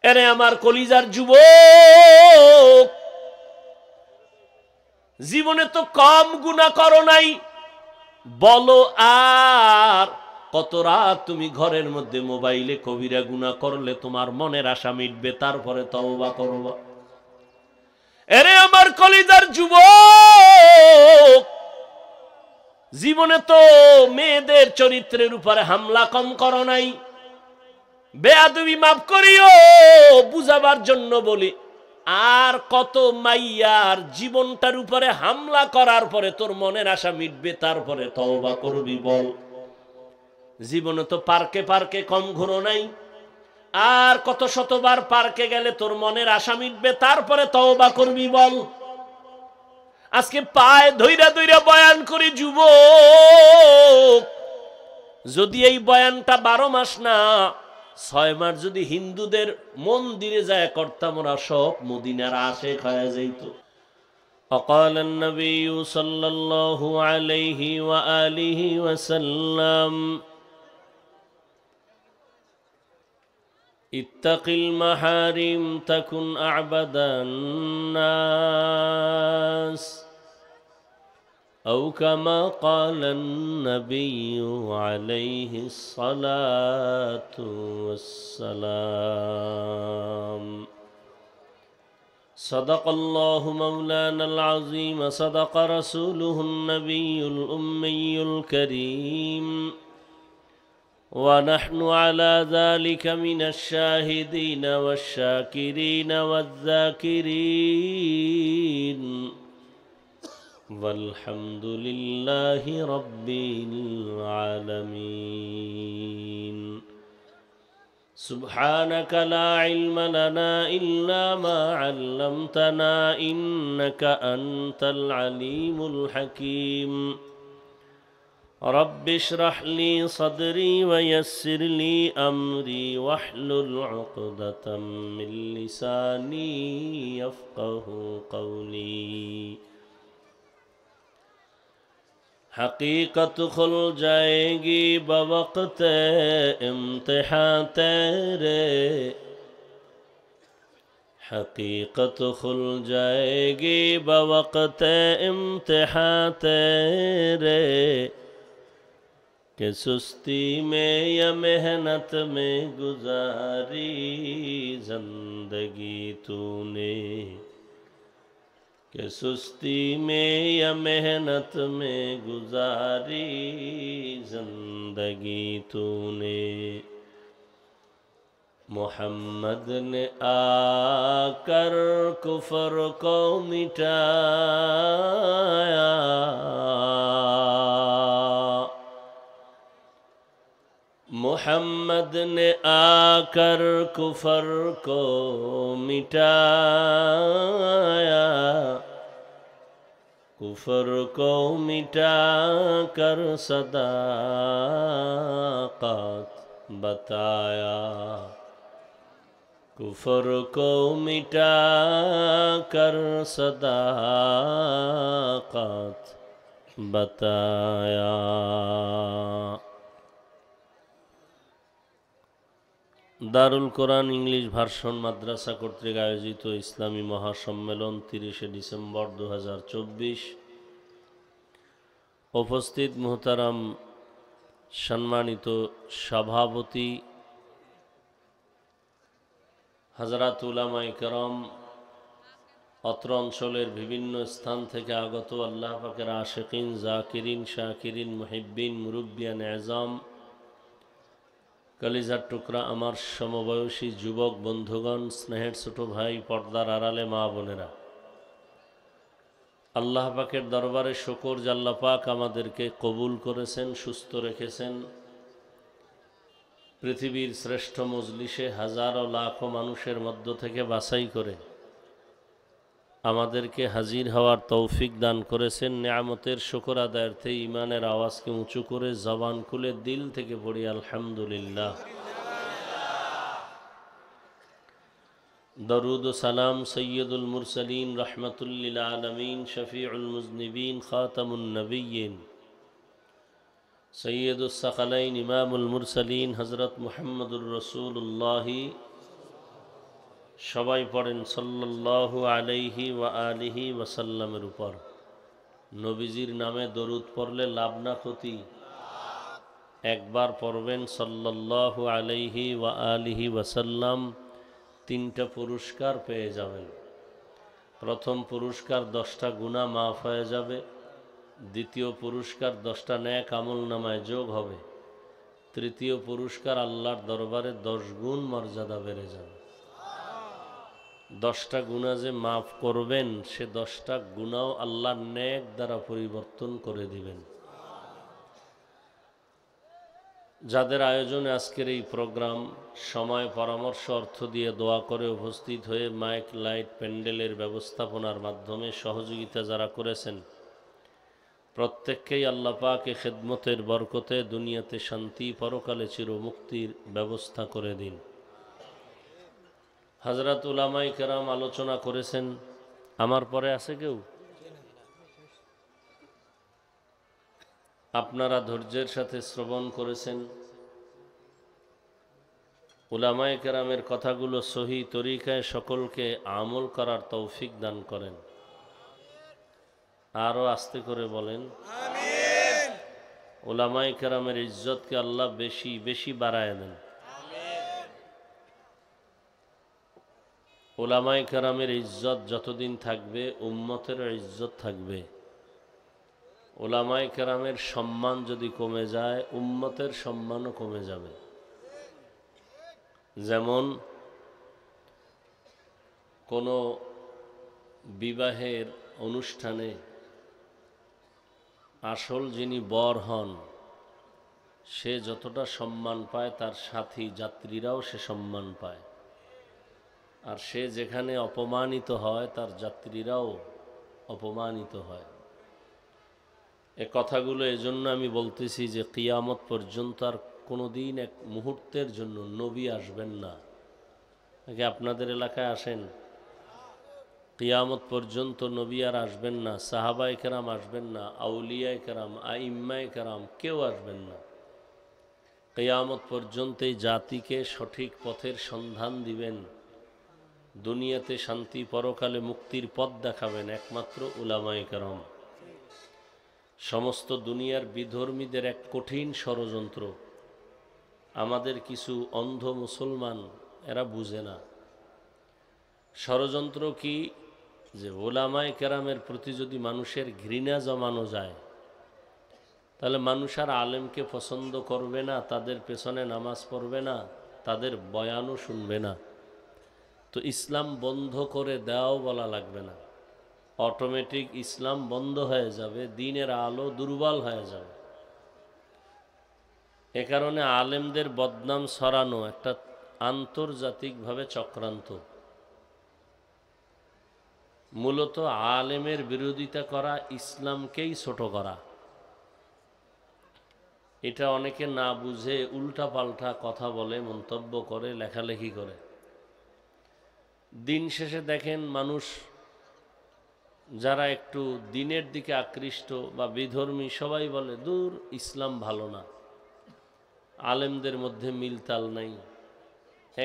এরে আমার কলিজার যুবক, জীবনে তো কম গুনাহ করো নাই, বলো আর কত রাত তুমি ঘরের মধ্যে মোবাইলে কবিরা গুনাহ করলে তোমার মনের আশা মিটবে, তারপরে তওবা করবা। এরে আমার কলিজার যুবক, জীবনে তো মেয়েদের চরিত্রের উপরে হামলা কম করো নাই, বেয়াদবি মাফ করিও, বুঝাবার জন্য বলি। আর কত মাইয়ার জীবনটার উপরে হামলা করার পরে তোর মনের আশা মিটবে, তারপরে তওবা করবি বল। জীবনে তো পার্কে পার্কে কম ঘুরো নাই, আর কত শতবার পার্কে গেলে তোর মনের আশা মিটবে, তারপরে তওবা করবি বল। আজকে পায়ে ধইরা ধইরা বয়ান করি যুবক, যদি এই বয়ানটা 12 মাস না 6 মাস যদি হিন্দুদের মন্দিরে যায় করতাম, ওরা সব মদিনার আশেক হয়ে যাইত। وقال النبي صلى الله عليه وآله وسلم اتق المحارم تكن أعبد الناس أو كما قال النبي عليه الصلاة والسلام صدق الله مولانا العظيم صدق رسوله النبي الأمي الكريم ونحن على ذلك من الشاهدين والشاكرين والذاكرين والحمد لله رب العالمين سبحانك لا علم لنا إلا ما علمتنا إنك أنت العليم الحكيم رب اشرح لي صدري ويسر لي أمري واحلل عقدة من لساني يفقه قولي حقیقت کھل جائے گی بوقت امتحان تیرے حقیقت کھل جائے گی بوقت امتحان تیرے کہ سستی میں یا محنت میں گزاری زندگی تو نے کہ سستی میں یا محنت میں گزاری زندگی تو نے محمد نے آ کر کفر کو مٹایا محمد نے آ کر کفر کو مٹایا کفر کو مٹا کر صداقت بتایا کفر کو مٹا کر صداقت بتایا দারুল কোরআন ইংলিশ ভার্সন মাদ্রাসা কর্তৃক আয়োজিত ইসলামী মহাসম্মেলন 30 ডিসেম্বর 2024। উপস্থিত মুহতারাম সম্মানিত সভাপতি হযরত উলামায়ে কেরাম, অত্র অঞ্চলের বিভিন্ন স্থান থেকে আগত আল্লাহ পাকের আশিকিন, জাকিরিন, শাকিরিন, মুহিব্বিন, মুরব্বিয়ান এজাম, কলিজার টুকরা আমার সমবয়সী যুবক বন্ধুগণ, স্নেহের ছোট ভাই, পর্দার আড়ালে মা বোনেরা, আল্লাহ পাকের দরবারে শুকর যে আল্লাহ পাক আমাদেরকে কবুল করেছেন, সুস্থ রেখেছেন, পৃথিবীর শ্রেষ্ঠ মজলিসে হাজারো লাখো মানুষের মধ্য থেকে বাছাই করে আমাদেরকে হাজির হওয়ার তৌফিক দান করেছেন। নিয়ামতের শুকর আদায়ার্থে ইমানের আওয়াজকে উঁচু করে জবান খুলে দিল থেকে পড়ি আলহামদুলিল্লাহ। দরুদ ও সালাম সৈয়দুল মুরসালিন, রহমাতুল লিল আলামিন, শফিউল মুজনিবিন, খাতামুন নবিয়্যিন, সৈয়দুস সাকালাইন, ইমামুল মুরসালিন হযরত মুহাম্মদুর রাসূলুল্লাহ সবাই পড়েন সাল্লাল্লাহু আলাইহি ওয়া আলিহি ওয়াসাল্লামের উপর। নবীজির নামে দরুদ পড়লে লাভ না ক্ষতি? একবার পড়বেন সাল্লাল্লাহু আলাইহি ওয়া আলিহি ওয়াসাল্লাম, 3টা পুরস্কার পেয়ে যাবেন। প্রথম পুরস্কার 10টা গুনাহ মাফ হয়ে যাবে। দ্বিতীয় পুরস্কার 10টা নেক আমল নামায় যোগ হবে। তৃতীয় পুরস্কার আল্লাহর দরবারে 10 গুণ মর্যাদা বেড়ে যাবে। 10টা গুনাহ যে মাফ করবেন, সে 10টা গুনাহও আল্লাহর নেক দ্বারা পরিবর্তন করে দিবেন। যাদের আয়োজনে আজকের এই প্রোগ্রাম, সময়, পরামর্শ, অর্থ দিয়ে দোয়া করে উপস্থিত হয়ে মাইক, লাইট, প্যান্ডেলের ব্যবস্থাপনার মাধ্যমে সহযোগিতা যারা করেছেন, প্রত্যেককেই আল্লাহ পাকে খেদমতের বরকতে দুনিয়াতে শান্তি, পরকালে চিরমুক্তির ব্যবস্থা করে দিন। হযরত উলামায়ে কেরাম আলোচনা করেছেন। আমার পরে আছে কেউ? আপনারা ধৈর্যের সাথে শ্রবণ করেছেন। উলামায়ে কেরামের কথাগুলো সহি তরিকায় সকলকে আমল করার তৌফিক দান করেন। আরও আস্তে করে বলেন আমিন। উলামায়ে কেরামের ইজ্জতকে আল্লাহ বেশি বেশি বাড়ায় দেন। উলামায়ে কেরামের ইজ্জত যতদিন থাকবে, উম্মতের ইজ্জত থাকবে। উলামায়ে কেরামের সম্মান যদি কমে যায়, উম্মতের সম্মানও কমে যাবে। যেমন কোনো বিবাহের অনুষ্ঠানে আসল যিনি বর হন, সে যতটা সম্মান পায়, তার সাথী যাত্রীরাও সে সম্মান পায়। আর সে যেখানে অপমানিত হয়, তার যাত্রীরাও অপমানিত হয়। এ কথাগুলো এজন্য আমি বলতেছি যে কিয়ামত পর্যন্ত আর কোনো দিন এক মুহূর্তের জন্য নবী আসবেন না। নাকি আপনাদের এলাকায় আসেন? কিয়ামত পর্যন্ত নবী আর আসবেন না, সাহাবায়ে কেরাম আসবেন না, আউলিয়ায়ে কেরাম, আইম্মায়ে কেরাম কেউ আসবেন না। কিয়ামত পর্যন্ত এই জাতিকে সঠিক পথের সন্ধান দিবেন, দুনিয়াতে শান্তি, পরকালে মুক্তির পথ দেখাবেন একমাত্র উলামায়ে কেরাম। সমস্ত দুনিয়ার বিধর্মীদের এক কঠিন ষড়যন্ত্র। আমাদের কিছু অন্ধ মুসলমান, এরা বুঝে না ষড়যন্ত্র কি, যে উলামায়ে কেরামের প্রতি যদি মানুষের ঘৃণা জমানো যায়, তাহলে মানুষ আর আলেমকে পছন্দ করবে না, তাদের পেছনে নামাজ পড়বে না, তাদের বয়ানও শুনবে না। তো ইসলাম বন্ধ করে দেওয়াও বলা লাগবে না, অটোমেটিক ইসলাম বন্ধ হয়ে যাবে, দ্বীনের আলো দুর্বল হয়ে যাবে। এ কারণে আলেমদের বদনাম ছড়ানো একটা আন্তর্জাতিকভাবে চক্রান্ত। মূলত আলেমের বিরোধিতা করা, ইসলামকেই ছোট করা। এটা অনেকে না বুঝে উল্টাপাল্টা কথা বলে, মন্তব্য করে, লেখালেখি করে। দিন শেষে দেখেন মানুষ যারা একটু দিনের দিকে আকৃষ্ট বা বিধর্মী, সবাই বলে দূর, ইসলাম ভালো না, আলেমদের মধ্যে মিলতাল নাই,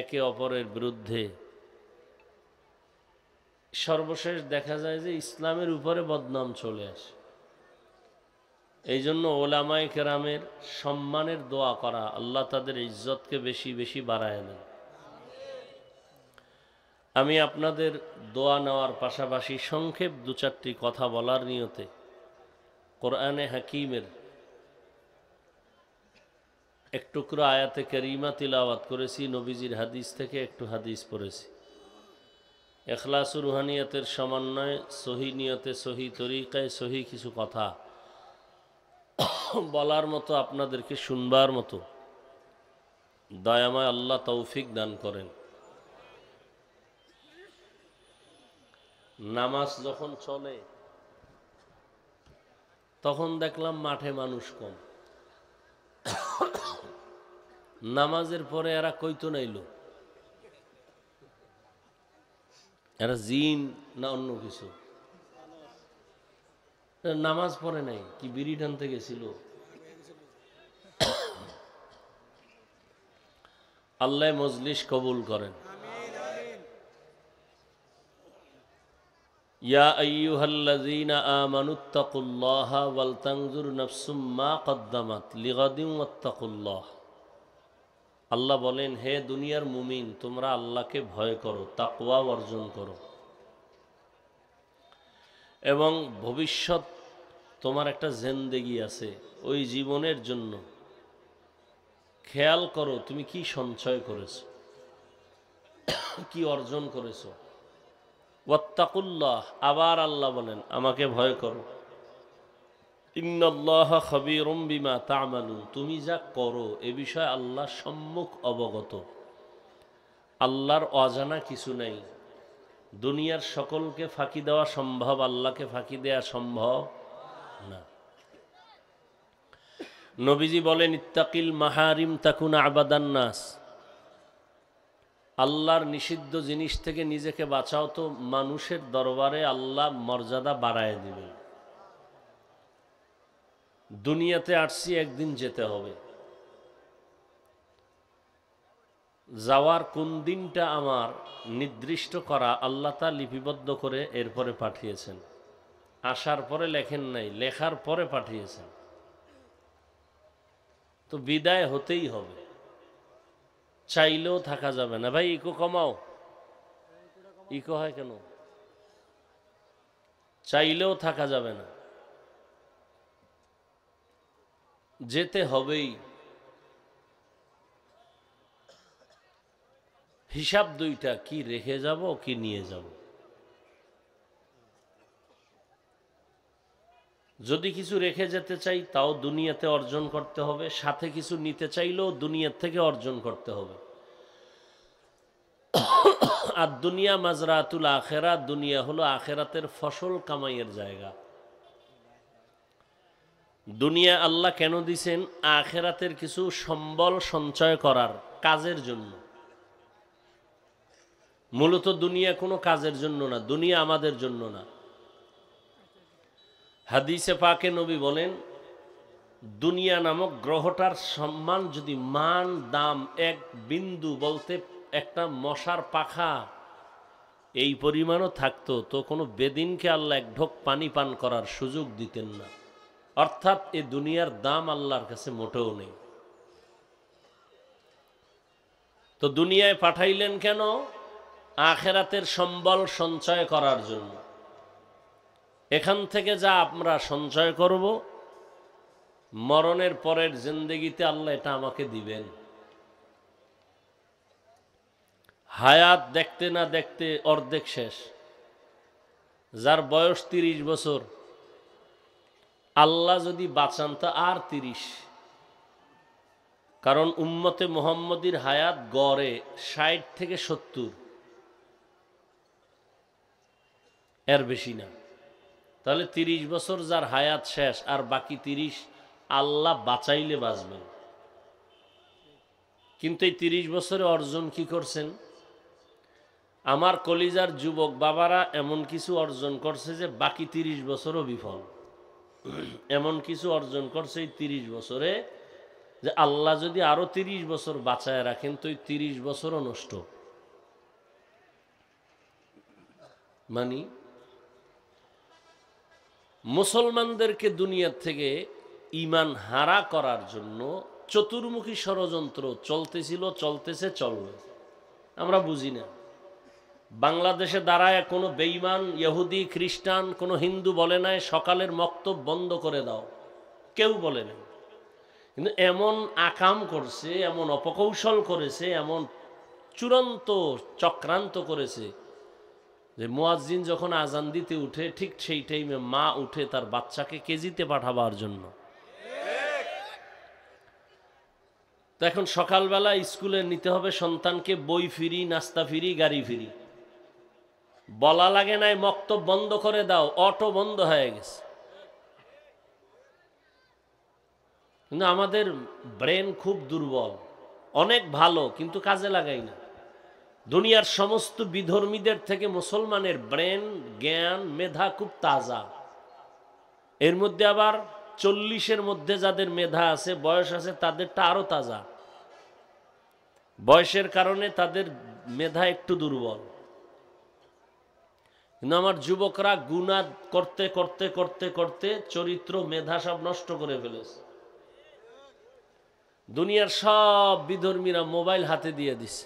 একে অপরের বিরুদ্ধে। সর্বশেষ দেখা যায় যে ইসলামের উপরে বদনাম চলে আসে। এই জন্য ওলামায়ে কেরামের সম্মানের দোয়া করা, আল্লাহ তাদের ইজ্জতকে বেশি বেশি বাড়ায় দেন। আমি আপনাদের দোয়া নেওয়ার পাশাপাশি সংক্ষেপ 2-4টি কথা বলার নিয়তে কোরআনে হাকিমের এক টুকরো আয়াতে কারিমা তিলাওয়াত করেছি, নবীজির হাদিস থেকে একটু হাদিস পড়েছি। ইখলাস ও রুহানিয়তের সমন্বয়ে সহি নিয়তে, সহি তরিকায়, সহি কিছু কথা বলার মতো, আপনাদেরকে শুনবার মতো দয়াময় আল্লাহ তৌফিক দান করেন। নামাজ যখন চলে, তখন দেখলাম মাঠে মানুষ কম। নামাজের পরে এরা কইতো নাইল, এরা জিন না অন্য কিছু। নামাজ পড়ে নাই, কি বিড়ি টানতে গেছিল? আল্লাহ মজলিস কবুল করেন। ইয়া আইয়ুহাল্লাযীনা আমানুত্তাকুল্লাহা ওয়াল তানজুর নাফসুম মা কদ্দামাত লিগাদিন ওয়াত্তাকুল্লাহ। আল্লাহ বলেন, হে দুনিয়ার মুমিন, তোমরা আল্লাহকে ভয় করো, তাকওয়া অর্জন করো, এবং ভবিষ্যৎ তোমার একটা জিন্দেগি আছে, ওই জীবনের জন্য খেয়াল করো তুমি কি সঞ্চয় করেছো, কি অর্জন করেছো। ওয়াত্তাকুল্লাহ, আবার আল্লাহ বলেন আমাকে ভয় করো। ইন্নাল্লাহা খাবীরুম বিমা তা'মালুন, তুমি যা করো এ বিষয়ে আল্লাহ সম্মুখ অবগত। আল্লাহর অজানা কিছু নাই। দুনিয়ার সকলকে ফাঁকি দেওয়া সম্ভব, আল্লাহকে ফাঁকি দেওয়া সম্ভব না। নবীজি বলেন, ইত্তাকিল মাহারিম তাকুন আবাদান নাস, আল্লাহর নিষিদ্ধ জিনিস থেকে নিজেকে বাঁচাও, তো মানুষের দরবারে আল্লাহ মর্যাদা বাড়ায় দিবেন। দুনিয়াতে আসছি, একদিন যেতে হবে। যাওয়ার কোন দিনটা আমার নির্দিষ্ট করা আল্লাহ তা লিপিবদ্ধ করে এরপরে পাঠিয়েছেন। আসার পরে লেখেন নাই, লেখার পরে পাঠিয়েছেন। তো বিদায় হতেই হবে, চাইলেও থাকা যাবে না। ভাই ইকো কমাও, ইকো হয় কেন? চাইলেও থাকা যাবে না, যেতে হবেই। হিসাব দুইটা, কি রেখে যাব কি নিয়ে যাব। যদি কিছু রেখে যেতে চাই তাও দুনিয়াতে অর্জন করতে হবে, সাথে কিছু নিতে চাইলেও দুনিয়ার থেকে অর্জন করতে হবে। আর দুনিয়া মাজরাতুল আখেরা, দুনিয়া হলো আখেরাতের ফসল কামাইয়ের জায়গা। দুনিয়া আল্লাহ কেন দিছেন? আখেরাতের কিছু সম্বল সঞ্চয় করার কাজের জন্য। মূলত দুনিয়া কোনো কাজের জন্য না, দুনিয়া আমাদের জন্য না। হাদিসে পাকে নবী বলেন, দুনিয়া নামক গ্রহটার সম্মান যদি মান দাম এক বিন্দু, বলতে একটা মশার পাখা এই পরিমাণও থাকতো, তো কোনো বেদিনকে আল্লাহ এক ঢোক পানি পান করার সুযোগ দিতেন না। অর্থাৎ এ দুনিয়ার দাম আল্লাহর কাছে মোটেও নেই। তো দুনিয়ায় পাঠাইলেন কেন? আখেরাতের সম্বল সঞ্চয় করার জন্য। এখান থেকে যা আমরা সঞ্চয় করব, মরণের পরের জিন্দেগিতে আল্লাহ এটা আমাকে দিবেন। হায়াত দেখতে না দেখতে অর্ধেক শেষ। যার বয়স 30 বছর, আল্লাহ যদি বাঁচান তা আর 30। কারণ উম্মতে মুহাম্মদীর হায়াত গড়ে 60 থেকে 70, এর বেশি না। তাহলে 30 বছর যার হায়াত শেষ, আর বাকি 30 আল্লাহ বাঁচাইলে বাঁচবেন। কিন্তু এই 30 বছরে অর্জন কি করছেন? আমার কলিজার যুবক বাবারা এমন কিছু অর্জন করছে যে বাকি 30 বছরও বিফল। এমন কিছু অর্জন করছে এই 30 বছরে যে আল্লাহ যদি আরো 30 বছর বাঁচায় রাখেন তো এই 30 বছরও নষ্ট। মানে মুসলমানদেরকে দুনিয়ার থেকে ঈমান হারা করার জন্য চতুর্মুখী ষড়যন্ত্র চলতেছিল, চলতেছে, চলবে। আমরা বুঝি না। বাংলাদেশে দাঁড়ায় কোনো বেঈমান ইহুদি খ্রিস্টান কোনো হিন্দু বলে নাই সকালের মক্তব বন্ধ করে দাও, কেউ বলে নাই। কিন্তু এমন আকাম করছে, এমন অপকৌশল করেছে, এমন চূড়ান্ত চক্রান্ত করেছে যে মুয়াজ্জিন যখন আজান দিতে উঠে ঠিক সেই টাইমে মা উঠে তার বাচ্চাকে কেজিতে পাঠাবার জন্য। তো এখন সকালবেলা স্কুলে নিতে হবে সন্তানকে, বই ফ্রি, নাস্তা ফ্রি, গাড়ি ফ্রি। বলা লাগে নাই মক্তব বন্ধ করে দাও, অটো বন্ধ হয়ে গেছে। কিন্তু আমাদের ব্রেন খুব দুর্বল, অনেক ভালো কিন্তু কাজে লাগাই না। দুনিয়ার সমস্ত বিধর্মীদের থেকে মুসলমানের ব্রেন, জ্ঞান, মেধা খুব তাজা। এর মধ্যে আবার 40-এর মধ্যে যাদের মেধা আছে, বয়স আছে, তাদেরটা আরো তাজা। বয়সের কারণে তাদের মেধা একটু দুর্বল। কিন্তু আমার যুবকরা গুনাহ করতে করতে করতে করতে চরিত্র মেধা সব নষ্ট করে ফেলেছে। দুনিয়ার সব বিধর্মীরা মোবাইল হাতে দিয়ে দিছে।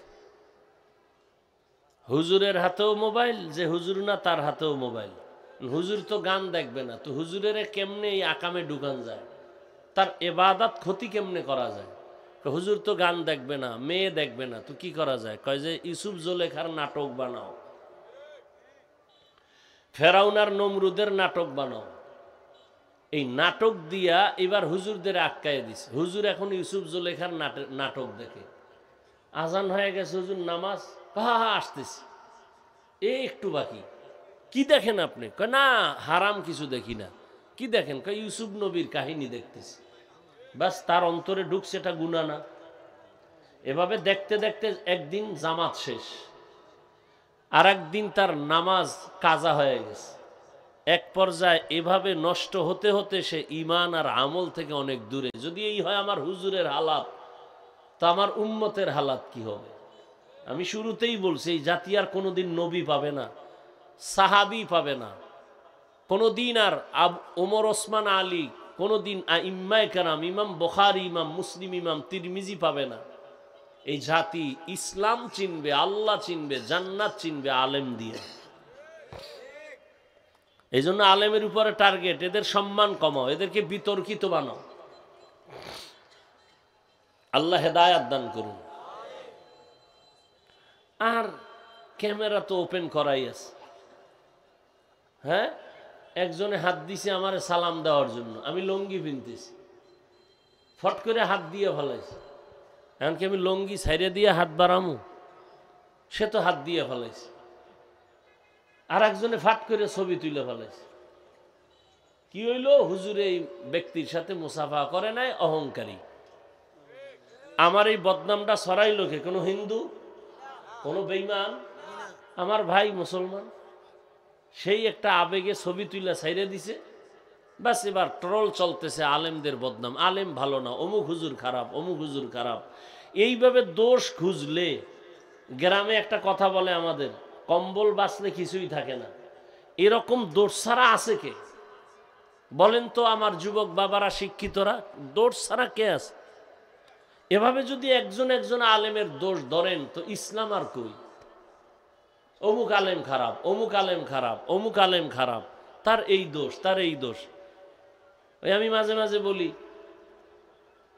হুজুরের হাতেও মোবাইল, যে হুজুর না তার হাতেও মোবাইল। হুজুর তো গান দেখবে না, তো হুজুরের কেমনে এই আকামে ঢুকান যায়, তার এবাদত ক্ষতি কেমনে করা যায়। হুজুর তো গান দেখবে না, মেয়ে দেখবে না, তো কি করা যায়? কয় যে ইউসুফ জুলেখার নাটক বানাও, ফেরাউন আর নমরুদের নাটক বানাও। এই নাটক দিয়া এবার হুজুরদের আটকায় দিছে। হুজুর এখন ইউসুফ জুলেখার নাটক দেখে। আজান হয়ে গেছে, হুজুর নামাজ, হা হা আসতেছি, একটু বাকি। কি দেখেন আপনি? কয় না, হারাম কিছু দেখি না। কি দেখেন? কয় ইউসুফ নবীর কাহিনী দেখতেছি। বাস, তার অন্তরে ঢুকছে এটা গুনাহ না। এভাবে দেখতে দেখতে একদিন জামাত শেষ, আর একদিন তার নামাজ কাজা হয়ে গেছে। এক পর্যায়ে এভাবে নষ্ট হতে হতে সে ঈমান আর আমল থেকে অনেক দূরে। যদি এই হয় আমার হুজুরের হালাত, তো আমার উম্মতের হালাত কি হবে? আমি শুরুতেই বলছি, এই জাতি আর কোনোদিন নবী পাবে না, সাহাবী পাবে না কোনোদিন, আর ওমর ওসমান আলী কোনোদিন, আইম্মায়ে কেরাম, ইমাম বুখারী, ইমাম মুসলিম, ইমাম তিরমিজি পাবে না। এই জাতি ইসলাম চিনবে, আল্লাহ চিনবে, জান্নাত চিনবে আলেম দিয়ে। এই জন্য আলেমের উপরে টার্গেট, এদের সম্মান কমাও, এদেরকে বিতর্কিত বানাও। আল্লাহ হেদায়াত দান করুন। আর ক্যামেরা তো ওপেন করাই আছে। হ্যাঁ, একজনে হাত দিছে আমার সালাম দেওয়ার জন্য, আমি লঙ্গি পিনতেছি, ফট করে হাত দিয়ে ফেলাইছে। এমনকি আমি লঙ্গি ছাইড়ে দিয়ে হাত বাড়ামু, সে তো হাত দিয়ে ফেলাইছে। আর একজনে ফাট করে ছবি তুলে ফেলাইছে। কি হইল? হুজুর এই ব্যক্তির সাথে মুসাফা করে নাই, অহংকারী। আমার এই বদনামটা ছড়াইল কে? কোনো হিন্দু, কোনো বেঈমান? আমার ভাই মুসলমান। সেই একটা আবেগে ছবি তুলে ছাইড়ে দিছে। বাস, এবার ট্রল চলতেছে আলেমদের বদনাম, আলেম ভালো না, অমুক হুজুর খারাপ, অমুক হুজুর খারাপ। এইভাবে দোষ খুঁজলে, গ্রামে একটা কথা বলে আমাদের, কম্বল বাঁচলে কিছুই থাকে না। এরকম দোষ ছাড়া আছে কে? বলেন তো আমার যুবক বাবারা, শিক্ষিতরা, দোষ ছাড়া কে আছে? এভাবে যদি একজন একজন আলেমের দোষ ধরেন, তো ইসলাম আর কই? অমুক আলেম খারাপ, অমুক আলেম খারাপ, অমুক আলেম খারাপ, তার এই দোষ, তার এই দোষ। ওই আমি মাঝে মাঝে বলি,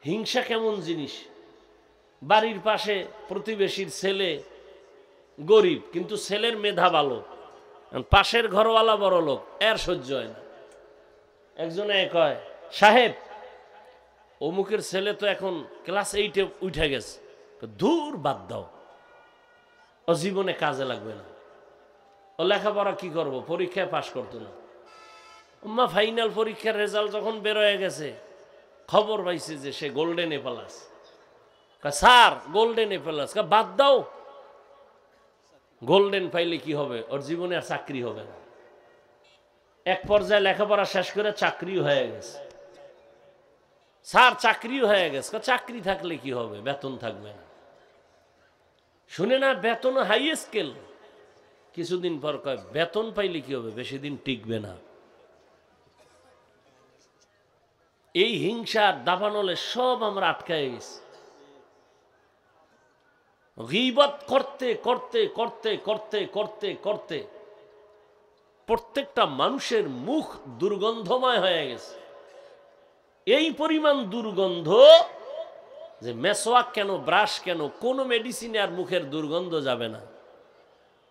হিংসা কেমন জিনিস। বাড়ির পাশে প্রতিবেশীর ছেলে গরিব, কিন্তু ছেলের মেধা ভালো, পাশের ঘরওয়ালা বড় লোক, এর সহ্য হয় না। একজনে কয়, সাহেব অমুকের ছেলে তো এখন ক্লাস 8-এ উঠে গেছে। দূর, বাদ দাও, ও জীবনে কাজে লাগবে না, ও লেখাপড়া কি করবো, পরীক্ষায় পাশ করতো না। উম্মা ফাইনাল পরীক্ষার রেজাল্ট যখন বের হয়ে গেছে, খবর পাইছে যে সে golden A plus. Sir golden A plus. বাদ দাও, গোল্ডেন পাইলে কি হবে, ওর জীবনে আর চাকরি হবে না। এক পর্যায়ে লেখাপড়া শেষ করে চাকরিও হয়ে গেছে। স্যার চাকরিও হয়ে গেছে। চাকরি থাকলে কি হবে, বেতন থাকবে না। শুনে না, বেতন হাই স্কেল। কিছুদিন পর কয়, বেতন পাইলে কি হবে, বেশি দিন টিকবে না। এই হিংসার দাবানলে সব আমরা আটকায় গেছি। গীবত করতে করতে করতে করতে করতে করতে প্রত্যেকটা মানুষের মুখ দুর্গন্ধময় হয়ে গেছে। এই পরিমাণ দুর্গন্ধ যে মেসওয়াক কেন, ব্রাশ কেন, কোনো মেডিসিনে আর মুখের দুর্গন্ধ যাবে না।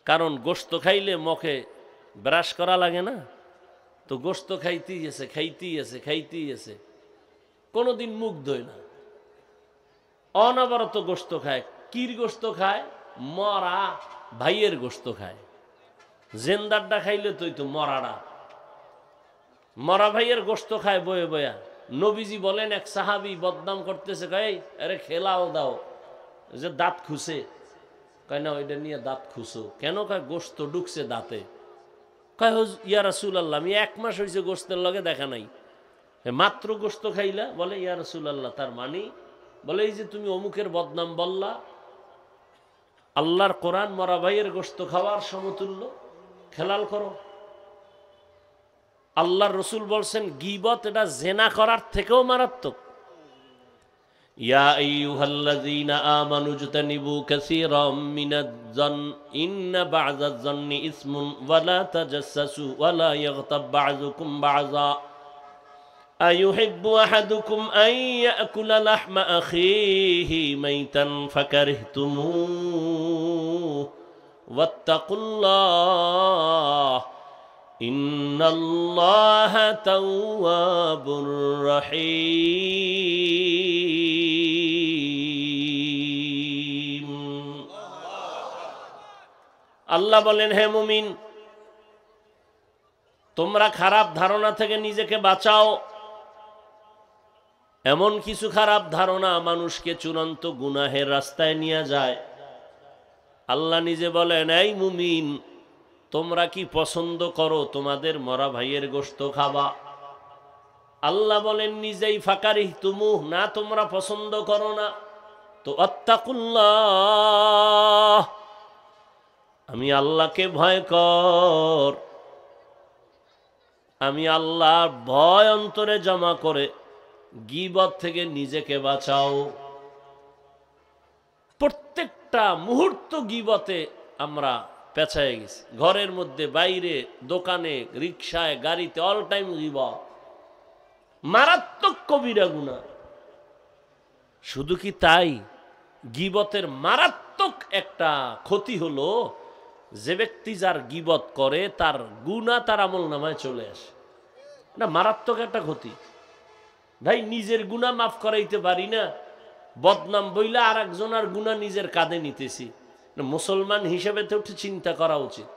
কারণ গোশত খাইলে মুখে ব্রাশ করা লাগে না, তো গোশত খাইতেই আছে, খাইতেই আছে, খাইতেই আছে, কোনোদিন মুখ ধোয় না, অনবরত গোশত খায়। কির গোশত খায়? মরা ভাইয়ের গোশত খায়। জেন্দারটা খাইলে তুই তো মরাটা, মরা ভাইয়ের গোশত খায় বয়ে বয়া। নবীজি বলেন, এক সাহাবী বদনাম করতেছে, কয় আরে খেলাও দাও, যে দাঁত খুঁজে। কয় না, ওইটা নিয়ে দাঁত খুঁজো কেন? কয় গোশত ঢুকছে দাঁতে। কয় ইয়া রাসূলুল্লাহ, আমি 1 মাস হয়েছে গোশতের লগে দেখা নাই, মাত্র গোশত খাইলা? বলে ইয়া রাসূলুল্লাহ, তার মানে? বলে এই যে তুমি অমুকের বদনাম বললা, আল্লাহর কোরআন মরা ভাইয়ের গোশত খাওয়ার সমতুল্য। খেলাল করো। আল্লাহর রাসূল বলছেন গীবত এটা জেনা করার থেকেও মারাত্মক। ইয়া আইয়ুহাল্লাযীনা আমানু ইজতানিবু কাসীরাম মিনাজ-জন ইন্না বা'যাজ-জন্নি ইসমুন ওয়া লা তাজাসসু ওয়া লা ইয়াগতাব বা'যুকুম বা'যা আইয়ুহিব্বু আহাদুকুম আন ইয়াকুলা লাহমা আখিহি মাইতান ফাকারিহতুমুহু ওয়াত্তাকুল্লাহ ইন্নাল্লাহা তাওয়াবুর রহিম। আল্লাহ বলেন, হে মুমিন, তোমরা খারাপ ধারণা থেকে নিজেকে বাঁচাও। এমন কিছু খারাপ ধারণা মানুষকে চূড়ান্ত গুনাহের রাস্তায় নিয়ে যায়। আল্লাহ নিজে বলেন, এই মুমিন, তোমরা কি পছন্দ করো তোমাদের মরা ভাইয়ের গোশত খাবা? আল্লাহ বলেন নিজেই ফাকারিহতুমুহ, না তোমরা পছন্দ করো না। তো আত্তাকুল্লাহ, আমি আল্লাহকে ভয় কর। আমি আল্লাহর ভয় অন্তরে জমা করে গীবত থেকে নিজেকে বাঁচাও। প্রত্যেকটা মুহূর্ত গীবতে আমরা পেছায় গেছি। ঘরের মধ্যে, বাইরে, দোকানে, রিকশায়, গাড়িতে, অল টাইম গীবত। মারাত্মক কবিরা গুনাহ। শুধু কি তাই, গীবতের মারাত্মক একটা ক্ষতি হলো যে ব্যক্তি যার গীবত করে তার গুনাহ তার আমলনামায় চলে আসে। না, মারাত্মক একটা ক্ষতি। ভাই, নিজের গুনাহ মাফ করাইতে পারি না, বদনাম বইলা আর একজনের গুনাহ নিজের কাঁধে নিতেছি। মুসলমান হিসেবে তো একটু চিন্তা করা উচিত।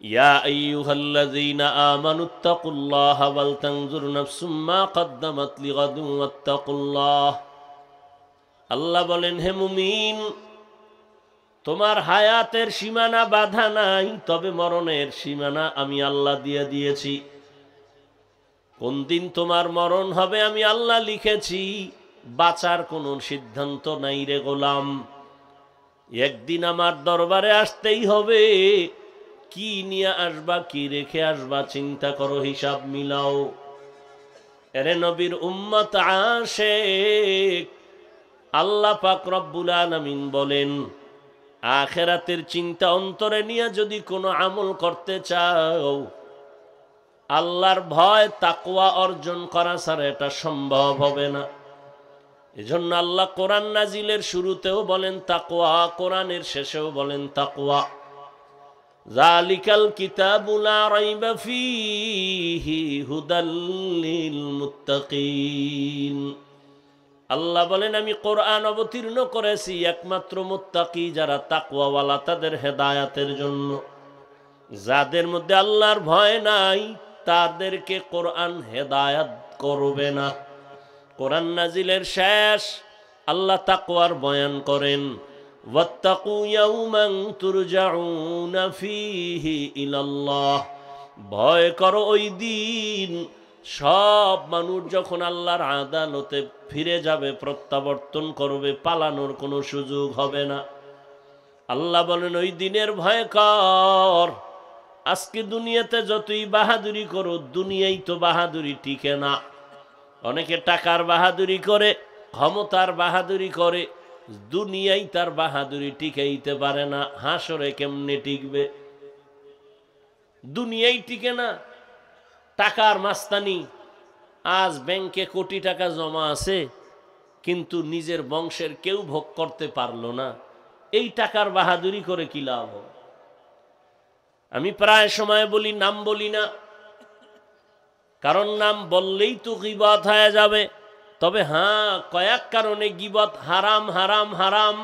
ইয়া আইয়ুহাল্লাযীনা আমানুত্তাকুল্লাহা ওয়াল তানজুর নাফসুম মা কদ্দামাত লিগাদুন ওয়াত্তাকুল্লাহ। আল্লাহ বলেন, হে মুমিন, তোমার হায়াতের সীমানা বাধা নাই, তবে মরণের সীমানা আমি আল্লাহ দিয়ে দিয়েছি। কোন দিন তোমার মরণ হবে আমি আল্লাহ লিখেছি। বাঁচার কোনো সিদ্ধান্ত নাই রে গোলাম। একদিন আমার দরবারে আসতেই হবে। কি নিয়ে আসবা, কি রেখে আসবা, চিন্তা করো, হিসাব মিলাও। এরে নবীর উম্মত আশিক, আল্লাহ পাক রব্বুল আলামিন বলেন, আখিরাতের চিন্তা অন্তরে নিয়ে যদি কোনো আমল করতে চাও, আল্লাহর ভয় তাকওয়া অর্জন করা ছাড়া এটা সম্ভব হবে না। এজন্য আল্লাহ কোরআন নাজিলের শুরুতেও বলেন তাকওয়া, কোরআনের শেষেও বলেন তাকওয়া। যালিকাল কিতাবু লা রাইবা ফীহি হুদাল লিল মুত্তাকিন। আল্লাহ বলেন, আমি কোরআন অবতীর্ণ করেছি একমাত্র মুত্তাকি যারা তাকওয়াওয়ালা তাদের হেদায়েতের জন্য। যাদের মধ্যে আল্লাহর ভয় নাই তাদেরকে কোরআন হেদায়েত করবে না। কোরআন নাজিলের শেষ আল্লাহ তাকওয়ার বয়ান করেন, ওয়াত্তাকু ইয়াওমান তুরজাউনা ফীহি ইলাল্লাহ। ভয় করো ওই দিন সব মানুষ যখন আল্লাহর আদালতে ফিরে যাবে, প্রত্যাবর্তন করবে, পালানোর কোনো সুযোগ হবে না। আল্লাহ বলেন, ওই দিনের ভয় কর। আজকে দুনিয়াতে যতই বাহাদুরি করো, দুনিয়ায় তো বাহাদুরি টিকে না। অনেকে টাকার বাহাদুরি করে, ক্ষমতার বাহাদুরি করে, দুনিয়ায় তার বাহাদুরি টিকাইতে পারে না। হাসরে কেমনে টিকবে? দুনিয়ায় টিকে না। টাকার মাস্তানি, আজ ব্যাংকে কোটি টাকা জমা আছে কিন্তু নিজের বংশের কেউ ভোগ করতে পারলো না। এই টাকার বাহাদুরি করে কি লাভ? আমি প্রায় সময় বলি, নাম বলি না, কারণ নাম বললেই তো গীবত হয়ে যাবে। তবে হ্যাঁ, কয়েক কারণে গীবত হারাম, হারাম, হারাম।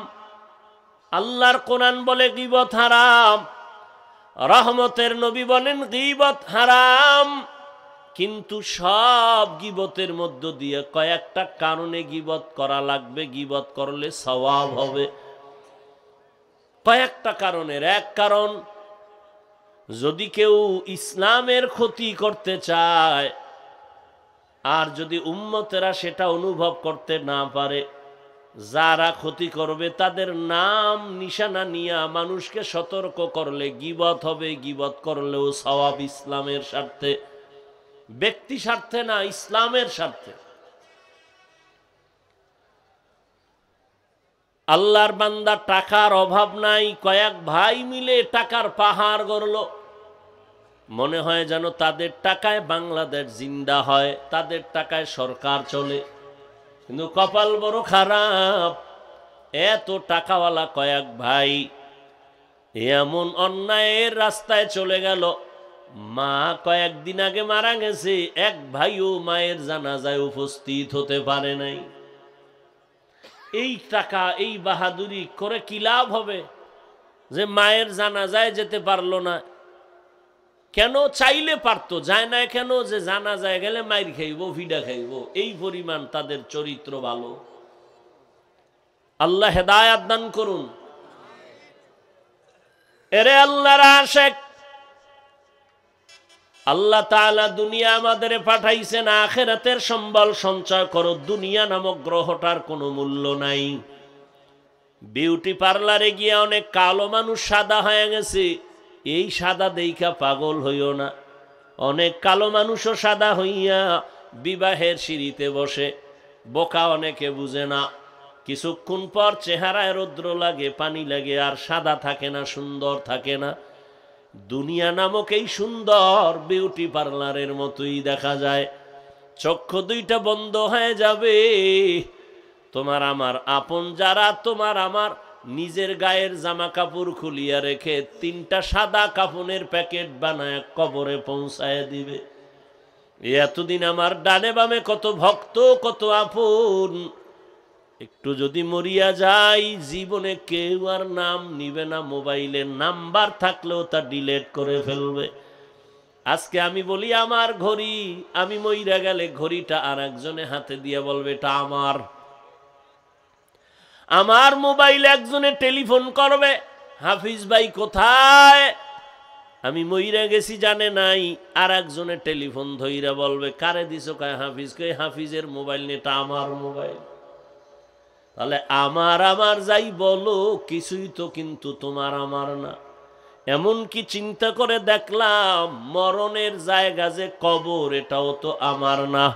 আল্লাহর কোরআন বলে গীবত হারাম, রহমতের নবী বলেন গীবত হারাম। কিন্তু সব গীবতের মধ্য দিয়ে কয়েকটা কারণে গীবত করা লাগবে, গীবত করলে সওয়াব হবে। কয়েকটা কারণের এক কারণ, যদি কেউ ইসলামের ক্ষতি করতে চায় আর যদি উম্মতেরা সেটা অনুভব করতে না পারে, যারা ক্ষতি করবে তাদের নাম নিশানা নিয়া মানুষকে সতর্ক করলে গীবত হবে, গীবত করলেও সওয়াব ইসলামের স্বার্থে, ব্যক্তি স্বার্থে না, ইসলামের স্বার্থে। আল্লাহর বান্দা টাকার অভাব নাই, কয়েক ভাই মিলে টাকার পাহাড় গড়ল। মনে হয় যেন তাদের টাকায় বাংলাদেশ জিন্দা হয়, তাদের টাকায় সরকার চলে। কিন্তু কপাল বড় খারাপ, এত টাকাওয়ালা কয়েক ভাই এমন অন্যায়ের রাস্তায় চলে গেল। মা কয়েকদিন আগে মারা গেছে, এক ভাইও মায়ের জানাজায় উপস্থিত হতে পারে নাই। এই টাকা, এই বাহাদুরি করে কি লাভ হবে যে মায়ের জানাজায় যেতে পারলো না? কেন? চাইলে পারতো, যায় না কেন? যে জানাজায় গেলে মাইর খাইব, ভিডা খাইব। এই পরিমাণ তাদের চরিত্র ভালো। আল্লাহ হেদায়াত দান করুন। এরে আল্লাহর আশিক, আল্লাহ তাআলা দুনিয়া আমাদের পাঠাইছেন আখিরাতের সম্বল সঞ্চয় করো। দুনিয়া নামক গ্রহটার কোনো মূল্য নাই। বিউটি পার্লারে গিয়ে অনেক কালো মানুষ সাদা হয়ে গেছে, এই সাদা দেইখা পাগল হইও না। অনেক কালো মানুষও সাদা হইয়া বিবাহের সিঁড়িতে বসে। বোকা অনেকে বুঝে না, কিছুক্ষণ পর চেহারায় রৌদ্র লাগে, পানি লাগে, আর সাদা থাকে না, সুন্দর থাকে না। দুনিয়া নামক এই সুন্দর বিউটি পার্লারের মতোই দেখা যায়। চক্ষু দুইটা বন্ধ হয়ে যাবে। তোমার আমার আপন যারা তোমার আমার নিজের গায়ের জামা কাপড় খুলিয়া রেখে তিনটা সাদা কাফনের প্যাকেট বানায় কবরে পৌঁছায় দিবে। এতদিন আমার ডানে বামে কত ভক্ত, কত আপন, একটু যদি মরিয়া যাই জীবনে কেউ আর নাম নিবে না। মোবাইলের নাম্বার থাকলেও তা ডিলেট করে ফেলবে। আজকে আমি বলি আমার ঘড়ি, আমি মইরা গেলে ঘড়িটা আর একজনে হাতে দিয়ে বলবে এটা আমার। আমার মোবাইল একজনে টেলিফোন করবে, হাফিজ ভাই কোথায়? আমি মইরা গেছি জানে নাই, আর একজনে টেলিফোন ধইরা বলবে কারে দিছো? কয় হাফিজ। কই হাফিজের মোবাইল নিয়ে, এটা আমার মোবাইল। তাহলে আমার আমার যাই বলো, কিছুই তো কিন্তু তোমার আমার না। এমন কি চিন্তা করে দেখলাম মরণের জায়গা যে কবর, এটাও তো আমার না।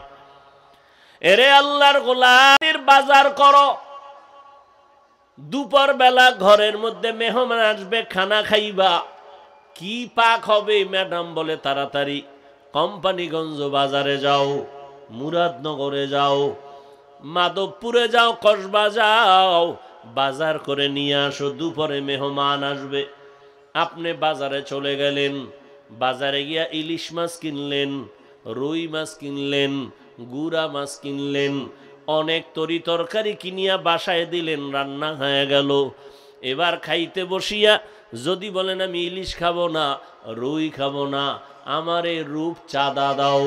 এরে আল্লাহর গোলামের বাজার করো। দুপুর বেলা ঘরের মধ্যে মেহমান আসবে, খানা খাইবা, কি পাক হবে? ম্যাডাম বলে তাড়াতাড়ি কোম্পানিগঞ্জ বাজারে যাও, মুরাদনগরে যাও, মাধবপুরে যাও, কসবা যাও, বাজার করে নিয়ে আসো, দুপুরে মেহমান আসবে। আপনি বাজারে চলে গেলেন, বাজারে গিয়া ইলিশ মাছ কিনলেন, রুই মাছ কিনলেন, গুড়া মাছ কিনলেন, অনেক তরি তরকারি কিনিয়া বাসায় দিলেন, রান্না হয়ে গেল। এবার খাইতে বসিয়া যদি বলেন আমি ইলিশ খাবো না, রুই খাবো না, আমার এই রূপ চাঁদা দাও,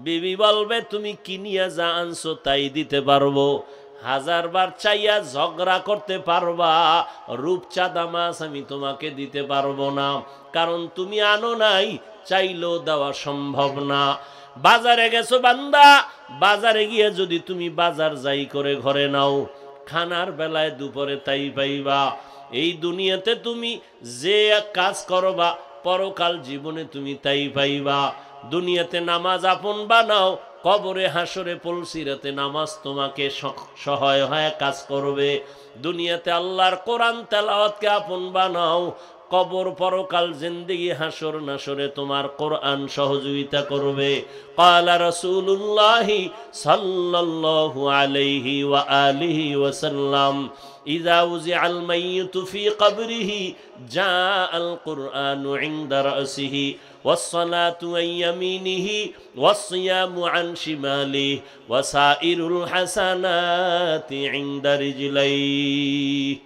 বিবি বলবে তুমি কিনিয়া যা আনছো তাই দিতে পারবো। হাজারবার চাইয়া ঝগড়া করতে পারবা, রূপচাঁদা মাছ আমি তোমাকে দিতে পারবো না, কারণ তুমি আনো নাই, চাইলেও দেওয়া সম্ভব না। বাজারে গেছো বান্দা, বাজারে গিয়ে যদি তুমি বাজার যাই করে ঘরে নাও, খানার বেলায় দুপুরে তাই পাইবা। এই দুনিয়াতে তুমি যে কাজ করবা, পরকাল জীবনে তুমি তাই পাইবা। দুনিয়াতে নামাজ আপন বানাও, কবরে হাসরে পলসিরাতে নামাজ তোমাকে সহায় হয়ে কাজ করবে। দুনিয়াতে আল্লাহর কোরআন তেলাওয়াতকে আপন বানাও, কবর পরকাল জিন্দেগি হাসর নাসরে তোমার কোরআন সহযোগিতা করবে। ক্বালা রাসূলুল্লাহি সাল্লাল্লাহু আলাইহি ওয়া আলিহি ওয়াসাল্লাম ইযা উযিআল মাইয়িতু ফি কবরিহি জাআল কুরআনু ইনদা রাসিহি والصلاة عن يمينه والصيام عن شماله وسائر الحسنات عند رجليه।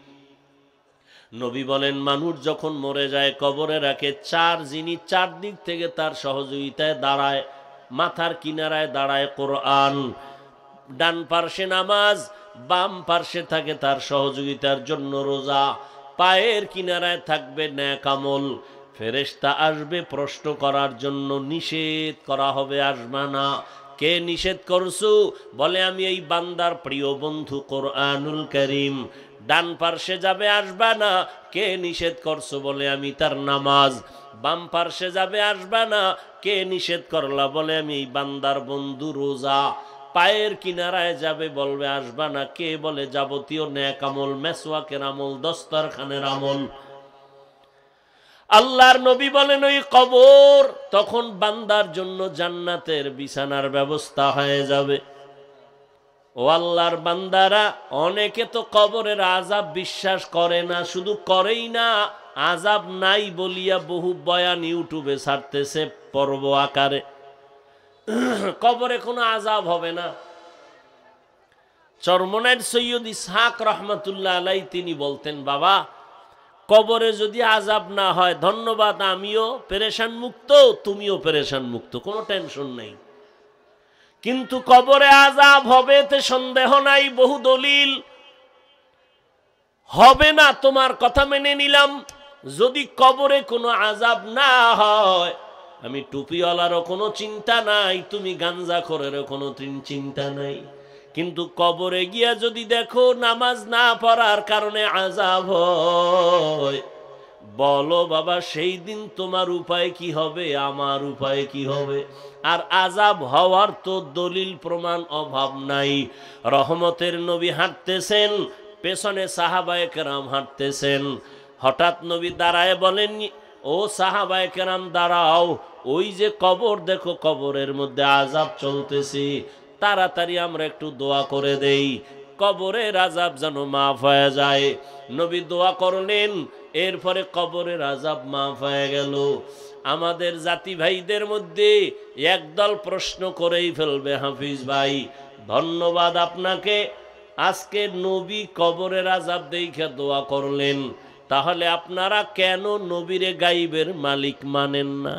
নবী বলেন মানুষ যখন মরে যায় কবরে রাখে চার জিনিস, চার দিক থেকে তার সহযোগিতায় দাঁড়ায়। মাথার কিনারায় দাঁড়ায় কোরআন, ডান পার্শ্বে নামাজ, বাম পার্শ্বে থাকে তার সহযোগিতার জন্য রোজা, পায়ের কিনারায় থাকবে নেক আমল। ফেরেশতা আসবে প্রশ্ন করার জন্য, নিষেধ করা হবে আসবে না। কে নিষেধ করছো? বলে আমি এই বান্দার প্রিয় বন্ধু কোরআনুল কারীম। ডান পার্শ্বে যাবে আসবা না, কে নিষেধ করছো? বলে আমি তার নামাজ। বাম পার্শ্বে যাবে আসবা না, কে নিষেধ করলা? বলে আমি এই বান্দার বন্ধু রোজা। পায়ের কিনারায় যাবে বলবে আসবা না, কে? বলে যাবতীয় নেক আমল, মেসওয়াকের আমল, দস্তরখানের আমল। আল্লাহর নবী বলেন ওই কবর তখন বান্দার জন্য জান্নাতের বিছানার ব্যবস্থা হয়ে যাবে। ও আল্লাহর বান্দারা, অনেকে তো কবরের আযাব বিশ্বাস করে না, শুধু করেই না, আযাব নাই বলিয়া বহু বয়ান ইউটিউবে ছাড়তেছে পর্ব আকারে। কবরে কোনো আযাব হবে না। চরমনাইর সৈয়দ ইসহাক রহমাতুল্লাহ আলাইহি তিনি বলতেন, বাবা কবরে যদি আযাব না হয়, ধন্যবাদ, আমিও পেরেশান মুক্ত, তুমিও পেরেশান মুক্ত, কোনো টেনশন নেই। কিন্তু কবরে আযাব হবে তে সন্দেহ নাই, বহু দলিল। হবে না তোমার কথা মেনে নিলাম। যদি কবরে কোনো আযাব না হয়, আমি টুপিওয়ালারও কোনো চিন্তা নাই, তুমি গাঞ্জাখোরেরও কোনো চিন্তা নাই। কিন্তু কবরে গিয়া যদি দেখো নামাজ না পড়ার কারণে আযাব হয়, বলো বাবা সেই দিন তোমার উপায় কি হবে, আমার উপায় কি হবে? আর আযাব হওয়ার তো দলিল প্রমাণ অভাব নাই। রহমতের নবী হাঁটতেছেন, পেছনে সাহাবায়ে কেরাম হাঁটতেছেন। হঠাৎ নবী দাঁড়ায় বলেন, ও সাহাবায়ে কেরাম দাঁড়াও, ওই যে কবর দেখো, কবরের মধ্যে আযাব চলতেছে, তাড়াতাড়ি আমরা একটু দোয়া করে দেই, কবরের আযাব যেন মাফ হয়ে যায়। নবী দোয়া করলেন, এরপরে কবরের আযাব মাফ হয়ে গেল। আমাদের জাতি ভাইদের মধ্যে একদল প্রশ্ন করেই ফেলবে, হাফিজ ভাই ধন্যবাদ আপনাকে, আজকে নবী কবরের আযাব দেখে দোয়া করলেন, তাহলে আপনারা কেন নবীরে গাইবের মালিক মানেন না?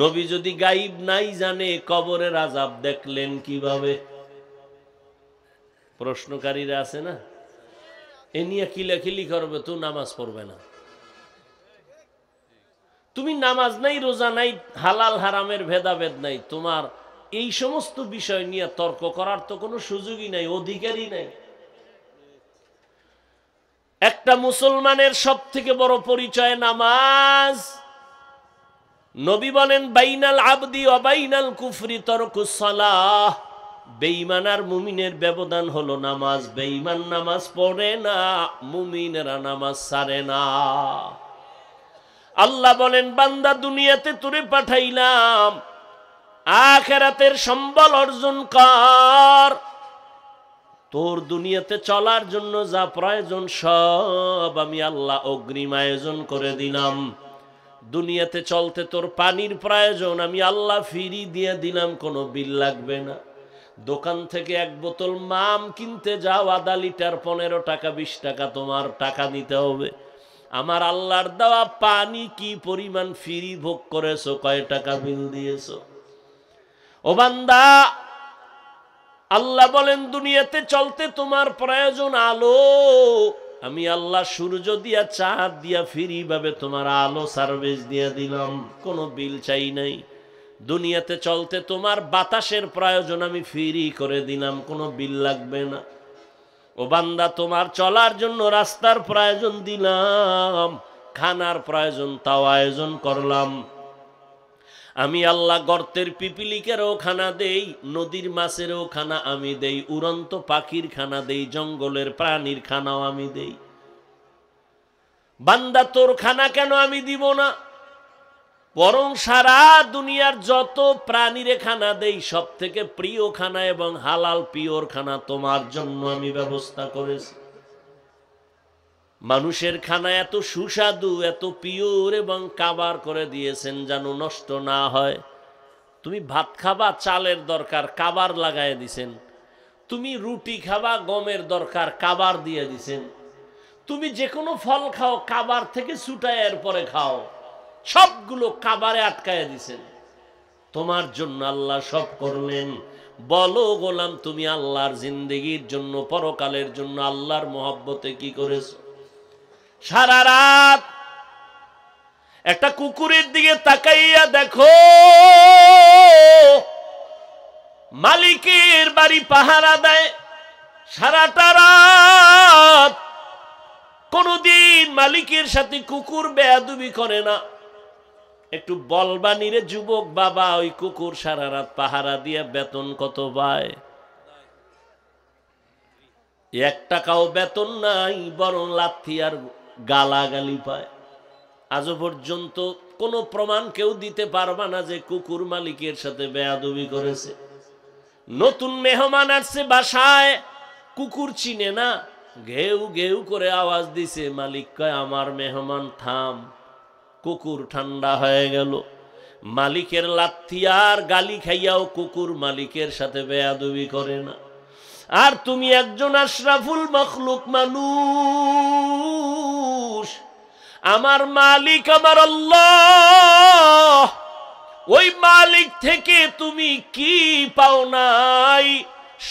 নবী যদি গাইব নাই জানে, কবরের আযাব দেখলেন কিভাবে? প্রশ্নকারীরা আছে না, এ নিয়ে কিলাকিলি করবে, তো নামাজ পড়বে না। তুমি নামাজ নাই, রোজা নাই, হালাল হারামের ভেদাভেদ নাই, তোমার এই সমস্ত বিষয় নিয়ে তর্ক করার তো কোনো সুযোগই নাই, অধিকারই নাই। একটা মুসলমানের সব থেকে বড় পরিচয় নামাজ। নবী বলেন, বাইনাল আবদি ওয়া বাইনাল কুফরি তারকুস সালাহ। বেঈমান আর মুমিনের ব্যবধান হলো নামাজ। বেঈমান নামাজ পড়ে না, মুমিনেরা নামাজ ছাড়ে না। আল্লাহ বলেন, বান্দা দুনিয়াতে তোরে পাঠাইলাম, আখিরাতের সম্বল অর্জন কর। তোর দুনিয়াতে চলার জন্য যা প্রয়োজন সব আমি আল্লাহ অগ্রিম আয়োজন করে দিলাম। দুনিয়াতে চলতে তোর পানির প্রয়োজন, আমি আল্লাহ ফ্রি দিয়ে দিলাম, কোনো বিল লাগবে না। দোকান থেকে এক বোতল মাম কিনতে যাও, আধা লিটার 15 টাকা 20 টাকা তোমার টাকা দিতে হবে। আমার আল্লাহর দেওয়া পানি কি পরিমাণ ফ্রি ভোগ করেছো, কয় টাকা বিল দিয়েছো? ও বান্দা, আল্লাহ বলেন দুনিয়াতে চলতে তোমার প্রয়োজন আলো, আমি আল্লাহ সূর্য দিয়া চাঁদ দিয়া ফ্রি ভাবে তোমার আলো সার্ভিস দিয়ে দিলাম, কোনো বিল চাই নাই। দুনিয়াতে চলতে তোমার বাতাসের প্রয়োজন, আমি ফ্রি করে দিলাম, কোনো বিল লাগবে না। ও বান্দা, তোমার চলার জন্য রাস্তার প্রয়োজন দিলাম, খানার প্রয়োজন তাও আয়োজন করলাম। আমি আল্লাহ গর্তের পিপিলিকেরও খানা দেই, নদীর মাছেরও খানা আমি দেই, উড়ন্ত পাখির খানা দেই, জঙ্গলের প্রাণীর খানাও আমি দেই। বান্দা, তোর খানা কেন আমি দিব না? বরং সারা দুনিয়ার যত প্রাণীরে খানা দেই, সব থেকে প্রিয় খানা এবং হালাল পিওর খানা তোমার জন্য আমি ব্যবস্থা করেছি। মানুষের খানা এত সুস্বাদু, এত পিওর এবং কাবার করে দিয়েছেন যেন নষ্ট না হয়। তুমি ভাত খাবা, চালের দরকার, কাবার লাগায় দিছেন। তুমি রুটি খাবা, গমের দরকার, কাবার দিয়ে দিছেন। তুমি যে কোনো ফল খাও, কাবার থেকে ছুটায় এরপরে খাও, সবগুলো কাবারে আটকায় দিছেন। তোমার জন্য আল্লাহ সব করলেন। বলো গোলাম, তুমি আল্লাহর জিন্দেগির জন্য, পরকালের জন্য আল্লাহর মহব্বতে কি করেছো? সারা রাত একটা কুকুরের দিকে তাকাইয়া দেখো, মালিকের বাড়ি পাহারা দেয় সারাটা রাত, কোনদিন মালিকের সাথে কুকুর বেয়াদবি করে না। একটু বলবানি রে যুবক বাবা, ওই কুকুর সারা রাত পাহারা দিয়ে বেতন কত পায়? 1 টাকাও বেতন নাই, বরং লাথি আর গালাগালি পায়। আজও পর্যন্ত কোনো প্রমাণ কেউ দিতে পারবা না যে কুকুর মালিকের সাথে বেয়াদবি করেছে। নতুন মেহমান আসছে বাসায়, কুকুর চিনে না, ঘেউ ঘেউ করে আওয়াজ দিছে, মালিক কয় আমার মেহমান থাম। কুকুর ঠান্ডা হয়ে গেল। মালিকের লাথি আর গালি খাইয়াও কুকুর মালিকের সাথে বেয়াদবি করে না। আর তুমি একজন আশরাফুল মখলুক মানুষ, আমার মালিক আমার আল্লাহ, ওই মালিক থেকে তুমি কি পাও নাই?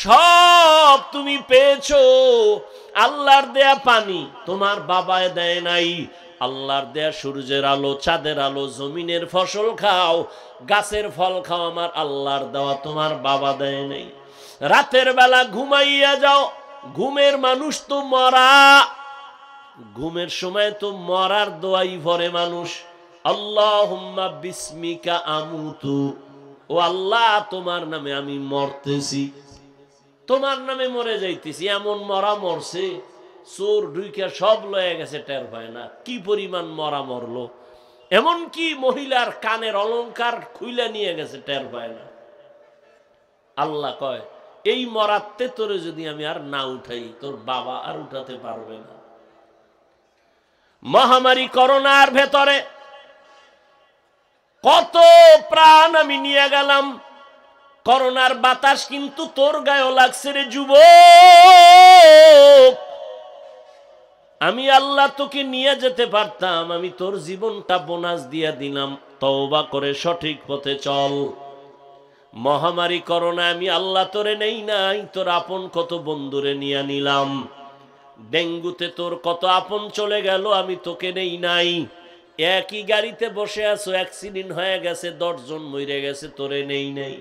সব তুমি পেয়েছো। আল্লাহর দেয়া পানি তোমার বাবায় দেয় নাই, আল্লাহর দেয়া সূর্যের আলো, চাঁদের আলো, জমিনের ফসল খাও, গাছের ফল খাও, আমার আল্লাহর দেওয়া, তোমার বাবা দেয় নাই। রাতের বেলা ঘুমাইয়া যাও, ঘুমের মানুষ তো মরা, ঘুমের সময় তো মরার দোয়াই ভরে মানুষ। আল্লাহুম্মা বিসমিকা আমুতু, ও আল্লাহ তোমার নামে আমি মরতেছি, তোমার নামে মরে যাইতেছি। এমন মরা মরছে, চোর ঢুইকা সব লয়ে গেছে, টের পায় না কি পরিমাণ মরা মরলো। এমন কি মহিলার কানের অলংকার খুইলা নিয়ে গেছে, টের পায় না। আল্লাহ কয় এই মরাতে তোরে যদি আমি আর না উঠাই, তোর বাবা আর উঠাতে পারবে না। মহামারী করোনার ভেতরে কত প্রাণ আমি নিয়ে গেলাম, করোনার বাতাস কিন্তু তোর গায়েও লাগছে রে যুবক। আমি আল্লাহ তোকে নিয়ে যেতে পারতাম, আমি তোর জীবনটা বোনাস দিয়ে দিলাম, তওবা করে সঠিক পথে চল। মহামারী করোনা আমি আল্লাহ তোরে নেই নাই, তোর আপন কত বন্ধুরে নিয়ে নিলাম। ডেঙ্গুতে তোর কত আপন চলে গেল, আমি তোকে নেই নাই। একই গাড়িতে বসে আছো, অ্যাক্সিডেন্ট হয়ে গেছে, 10 জন মরে গেছে, তোরে নেই নাই।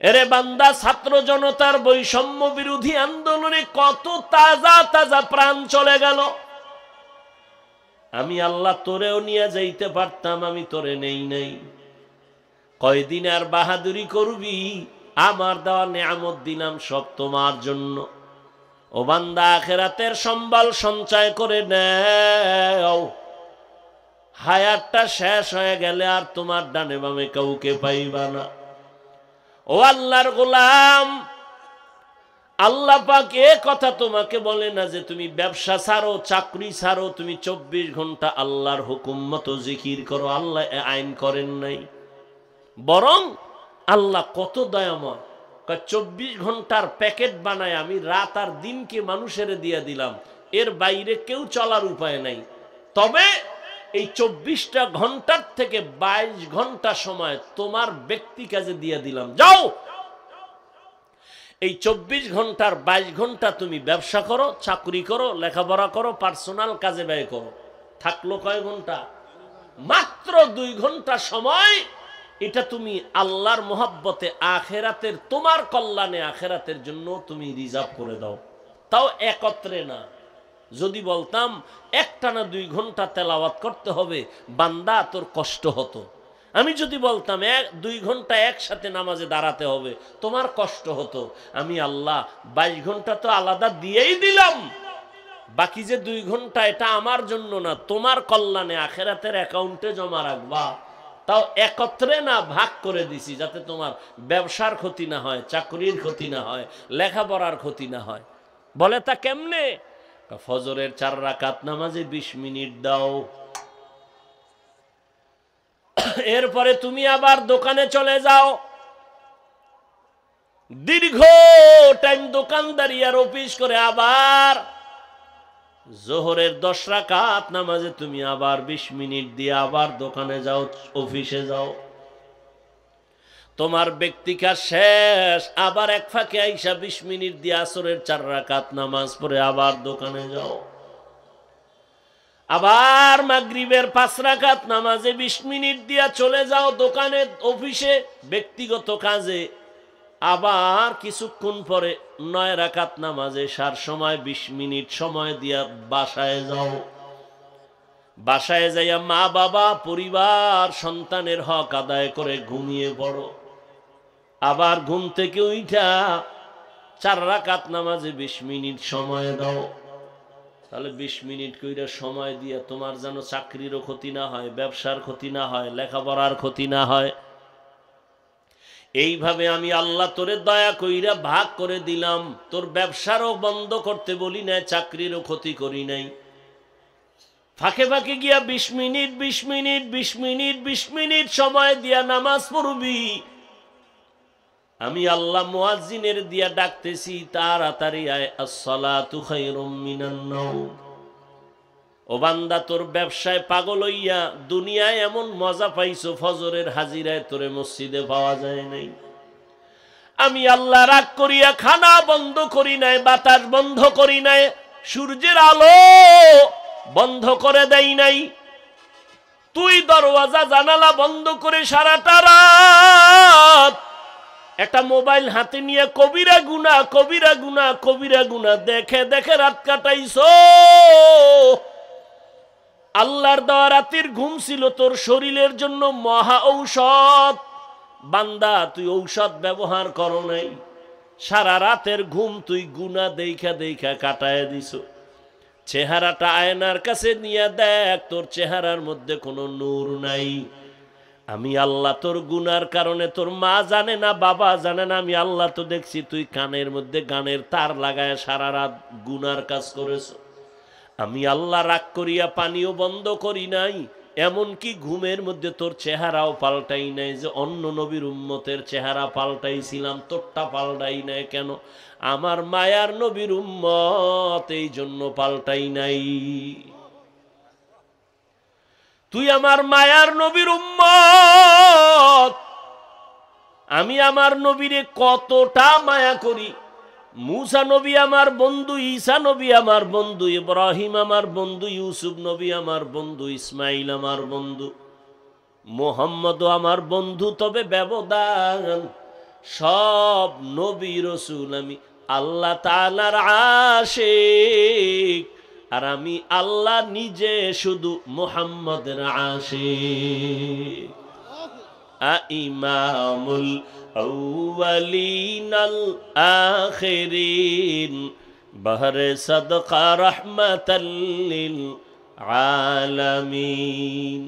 এরে বান্দা, ছাত্র জনতার বৈষম্য বিরোধী আন্দোলনে কত তাজা তাজা প্রাণ চলে গেল, আমি আল্লাহ তোরেও নিয়ে যাইতে পারতাম, আমি তোরে নেই নাই। কয়দিন আর বাহাদুরি করবি? আমার দেওয়া নেয়ামত দিলাম সব তোমার জন্য। ও বান্দা, আখিরাতের সম্বল সঞ্চয় করে নাও, হায়াতটা শেষ হয়ে গেলে আর তোমার ডানে বামে কাউকে পাইবা না। ও আল্লাহর গোলাম, আল্লাহ পাক এ কথা তোমাকে বলে না যে তুমি ব্যবসা ছাড়ো, চাকরি ছাড়ো, তুমি 24 ঘন্টা আল্লাহর হুকুম মতো জিকির করো। আল্লাহ আইন করেন নাই, বরং আল্লাহ কত দয়াময়, 24 ঘন্টার প্যাকেট বানায় আমি রাত আর দিনকে মানুষের দিয়ে দিলাম, এর বাইরে কেউ চলার উপায় নাই। তবে এই 24টা ঘন্টার থেকে 22 ঘন্টা সময় তোমার ব্যক্তি কাজে দিয়ে দিলাম, যাও এই 24 ঘন্টার 22 ঘন্টা তুমি ব্যবসা করো, চাকরি করো, লেখাপড়া করো, পার্সোনাল কাজে ব্যয় করো। থাকলো কয় ঘন্টা? মাত্র 2 ঘন্টা সময়। এটা তুমি আল্লাহর মোহাব্বতে, আখেরাতের তোমার কল্যাণে, আখেরাতের জন্য তুমি রিজার্ভ করে দাও। তাও একত্রে না। যদি বলতাম একটানা 2 ঘন্টা তেলাওয়াত করতে হবে, বান্দা তোর কষ্ট হতো। আমি যদি বলতাম 2 ঘন্টা একসাথে নামাজে দাঁড়াতে হবে, তোমার কষ্ট হতো। আমি আল্লাহ 22 ঘন্টা তো আলাদা দিয়েই দিলাম, বাকি যে 2 ঘন্টা এটা আমার জন্য না, তোমার কল্যাণে, আখেরাতের অ্যাকাউন্টে জমা রাখবা। তাও একত্রে না, ভাগ করে দিছি, যাতে তোমার ব্যবসার ক্ষতি না হয়, চাকরির ক্ষতি না হয়, লেখাপড়ার ক্ষতি না হয়। বলে তা কেমনে? ফজরের 4 রাকাত নামাজে 20 মিনিট দাও, এরপরে তুমি আবার দোকানে চলে যাও, দীর্ঘ টাইম দোকানদারি আর অফিস করে আবার জোহরের 10 রাকাত নামাজে তুমি আবার 20 মিনিট দিয়ে আবার দোকানে যাও, অফিসে যাও। তোমার ব্যক্তি কাজ শেষ, আবার এক ফাঁকে আইসা 20 মিনিট দিয়ে আসরের 4 রাকাত নামাজ পড়ে আবার দোকানে যাও। আবার মাগরিবের 5 রাকাত নামাজে 20 মিনিট দিয়া চলে যাও দোকানে, অফিসে, ব্যক্তিগত কাজে। আবার কিছুক্ষণ পরে 9 রাকাত নামাজে সার সময় 20 মিনিট সময় দিয়া বাসায় যাও। বাসায় যাইয়া মা বাবা, পরিবার, সন্তানের হক আদায় করে ঘুমিয়ে পড়ো। আবার ঘুম থেকে উঠা 4 রাকাত নামাজে 20 মিনিট সময় দাও। তাহলে 20 মিনিট কইরা সময় দিয়া তোমার যেন চাকরিরও ক্ষতি না হয়, ব্যবসার ক্ষতি না হয়, লেখাপড়ার ক্ষতি না হয়। এইভাবে আমি আল্লাহ তোরে দয়া কইরা ভাগ করে দিলাম। তোর ব্যবসারও বন্ধ করতে বলি নাই, চাকরিরও ক্ষতি করি নাই। ফাঁকে ফাঁকে গিয়া 20 মিনিট 20 মিনিট 20 মিনিট 20 মিনিট সময় দিয়া নামাজ পড়বি। আমি আল্লাহ মুয়াজ্জিনের দিয়া ডাকতেছি, তাড়াতাড়ি আয়, আসসালাতু খায়রুম মিনান নাওম। ও বান্দা, তোর ব্যবসায় পাগল হইয়া দুনিয়ায় এমন মজা পাইছো, ফজরের হাজিরায় তোরে মসজিদে পাওয়া যায় নাই। আমি আল্লাহ রাগ করিয়া খানা বন্ধ করি নাই, বাতাস বন্ধ করি নাই, সূর্যের আলো বন্ধ করে দেই নাই। তুই দরওয়াজা জানালা বন্ধ করে সারাটা রাত একটা মোবাইল হাতে নিয়ে কবিরা গুনাহ কবিরা গুনাহ কবিরা গুনাহ দেখে দেখে রাত কাটাইছো। আল্লাহর দেওয়া রাতের ঘুম ছিল তোর শরীরের জন্য মহা ঔষধ। বান্দা, তুই ঔষধ ব্যবহার করো নাই, সারা রাতের ঘুম তুই গুনাহ দেখা দেখা কাটায় দিছো। চেহারাটা আয়নার কাছে নিয়ে দেখ, তোর চেহারার মধ্যে কোনো নূর নাই। আমি আল্লাহ তোর গুনার কারণে, তোর মা জানে না, বাবা জানে না, আমি আল্লাহ তো দেখছি তুই কানের মধ্যে গানের তার লাগায় সারা রাত গুনার কাজ করেছো। আমি আল্লাহ রাগ করিয়া পানিও বন্ধ করি নাই, এমনকি ঘুমের মধ্যে তোর চেহারাও পাল্টাই নাই। যে অন্য নবীর উম্মতের চেহারা পাল্টাইছিলাম, তোরটা পাল্টাই নাই কেন? আমার মায়ার নবীর উম্মত, এই জন্য পাল্টাই নাই। তুই আমার মায়ার নবীর উম্মত। আমি আমার নবীরে কতটা মায়া করি। মুসা নবী আমার বন্ধু, ঈসা নবী আমার বন্ধু, ইব্রাহিম আমার বন্ধু, ইউসুফ নবী আমার বন্ধু, ইসমাইল আমার বন্ধু, মুহাম্মদও আমার বন্ধু। তবে ব্যবধান, সব নবী রাসূল আমি আল্লাহ তাআলার আশিক, আর আমি আল্লাহ নিজে শুধু মুহাম্মদের আশিক। ইমামুল আউয়ালিনাল আখিরিন বহরে সাদকা রাহমাতাল লিল আলামিন।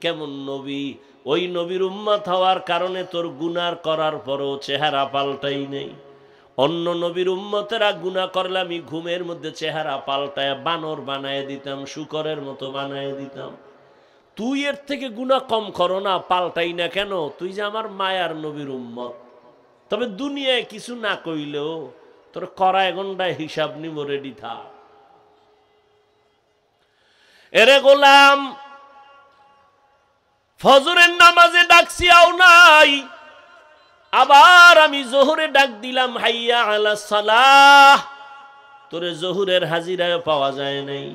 কেমন নবী! ওই নবীর উম্মত হওয়ার কারণে তোর গুনাহ করার পরও চেহারা পাল্টাই নেই। অন্য নবীর উম্মতেরা গুনাহ করলে আমি ঘুমের মধ্যে চেহারা পাল্টায় বানর বানায় দিতাম, শুকরের মতো বানায় দিতাম। তুই এর থেকে গুনাহ কম করো না, পাল্টাই না কেন? তুই যে আমার মায়ার নবীর উম্মত। তবে দুনিয়ায় কিছু না কইলেও তোর করা এগন্ডায় হিসাব নিব, রেডি থাক। এরে গোলাম, ফজরের নামাজে ডাকছি আও নাই, আবার আমি জোহরে ডাক দিলাম হাইয়া আলাস সালাহ, তোরে জোহরের হাজিরায় পাওয়া যায় নাই।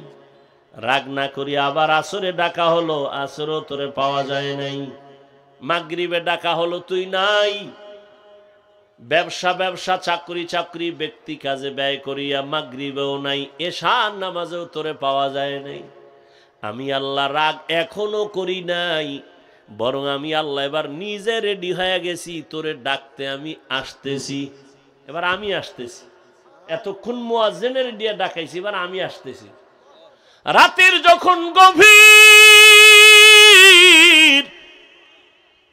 রাগ না করি আবার আসরে ডাকা হলো, আসরও তোরে পাওয়া যায় নাই। মাগরিবে ডাকা হলো, তুই নাই। ব্যবসা ব্যবসা, চাকরি চাকরি, ব্যক্তি কাজে ব্যয় করিয়া মাগরিবেও নাই, এশার নামাজেও তোরে পাওয়া যায় নাই। আমি আল্লাহ রাগ এখনো করি নাই, বরং আমি আল্লাহ এবার নিজে রেডি হয়ে গেছি, তোরে ডাকতে আমি আসতেছি। এবার আমি আসতেছি, এতক্ষণ মুয়াজ্জিনের দিয়ে ডাকাইছি, এবার আমি আসতেছি। রাতের যখন গভীর,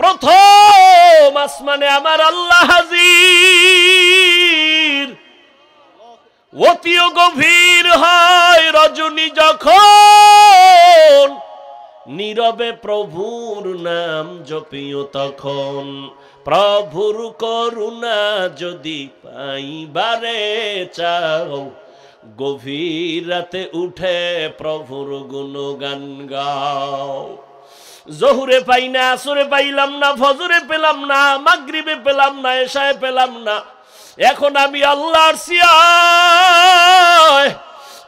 প্রথম আসমানে আমার আল্লাহ হাজির। অতিও গভীর হয় রজনী যখন, নীরবে প্রভুর নাম জপিও তখন। প্রভুর করুণা যদি পাইবারে চাও, গভীর রাতে উঠে প্রভুর গুণগান গাও। জোহরে পাই না, আসরে পাইলাম না, ফজরে পেলাম না, মাগরিবে পেলাম না, এশায় পেলাম না। এখন আমি আল্লাহর সিয়ায়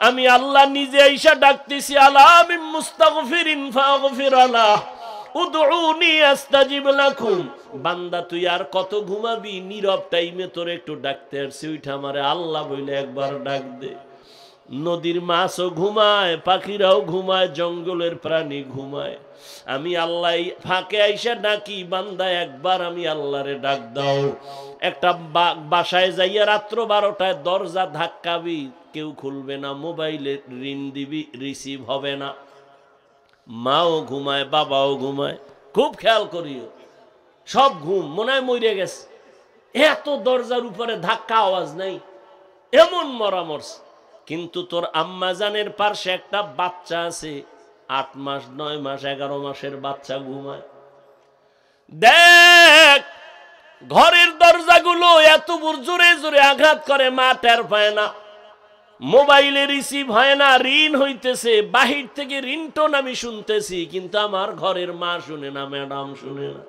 আমি আল্লাহ নিজে আইসা ডাকতেছি, আলা মিন মুস্তাগফিরিন ফাগফির আলাহ, উদউনি আস্তাজিব লাকুম। বান্দা তুই আর কত ঘুমাবি? নীরব টাইমে তোর একটু ডাকতে আসছি, ওইটা আমারে আল্লাহ বইলে একবার ডাক দে। নদীর মাছও ঘুমায়, পাখিরাও ঘুমায়, জঙ্গলের প্রাণী ঘুমায়। আমি আল্লাহ ফাঁকে আইসা ডাকি, বান্দা একবার আমি আল্লাহরে ডাক দাও। একটা বাসায় যাইয়া রাত্র 12টায় দরজা ধাক্কাবি, কেউ খুলবে না, মোবাইলে রিং দিবি, রিসিভ হবে না। মাও ঘুমায়, বাবাও ঘুমায়, খুব খেয়াল করিও। সব ঘুম, মনে হয় মরে গেছে। এত দরজার উপরে ধাক্কা, আওয়াজ নাই, এমন মরা মরছে। কিন্তু তোর আম্মাজানের পাশে একটা বাচ্চা আছে, 8 মাস 9 মাস 11 মাসের বাচ্চা ঘুমায়। দেখ ঘরের দরজাগুলো এত জোরে জোরে আঘাত করে, মা টের পায় না। মোবাইলে রিসিভ হয় না, রিং হইতেছে, বাহির থেকে রিংটোন আমি শুনতেছি, কিন্তু আমার ঘরের মা শুনে না, ম্যাডাম শুনে না।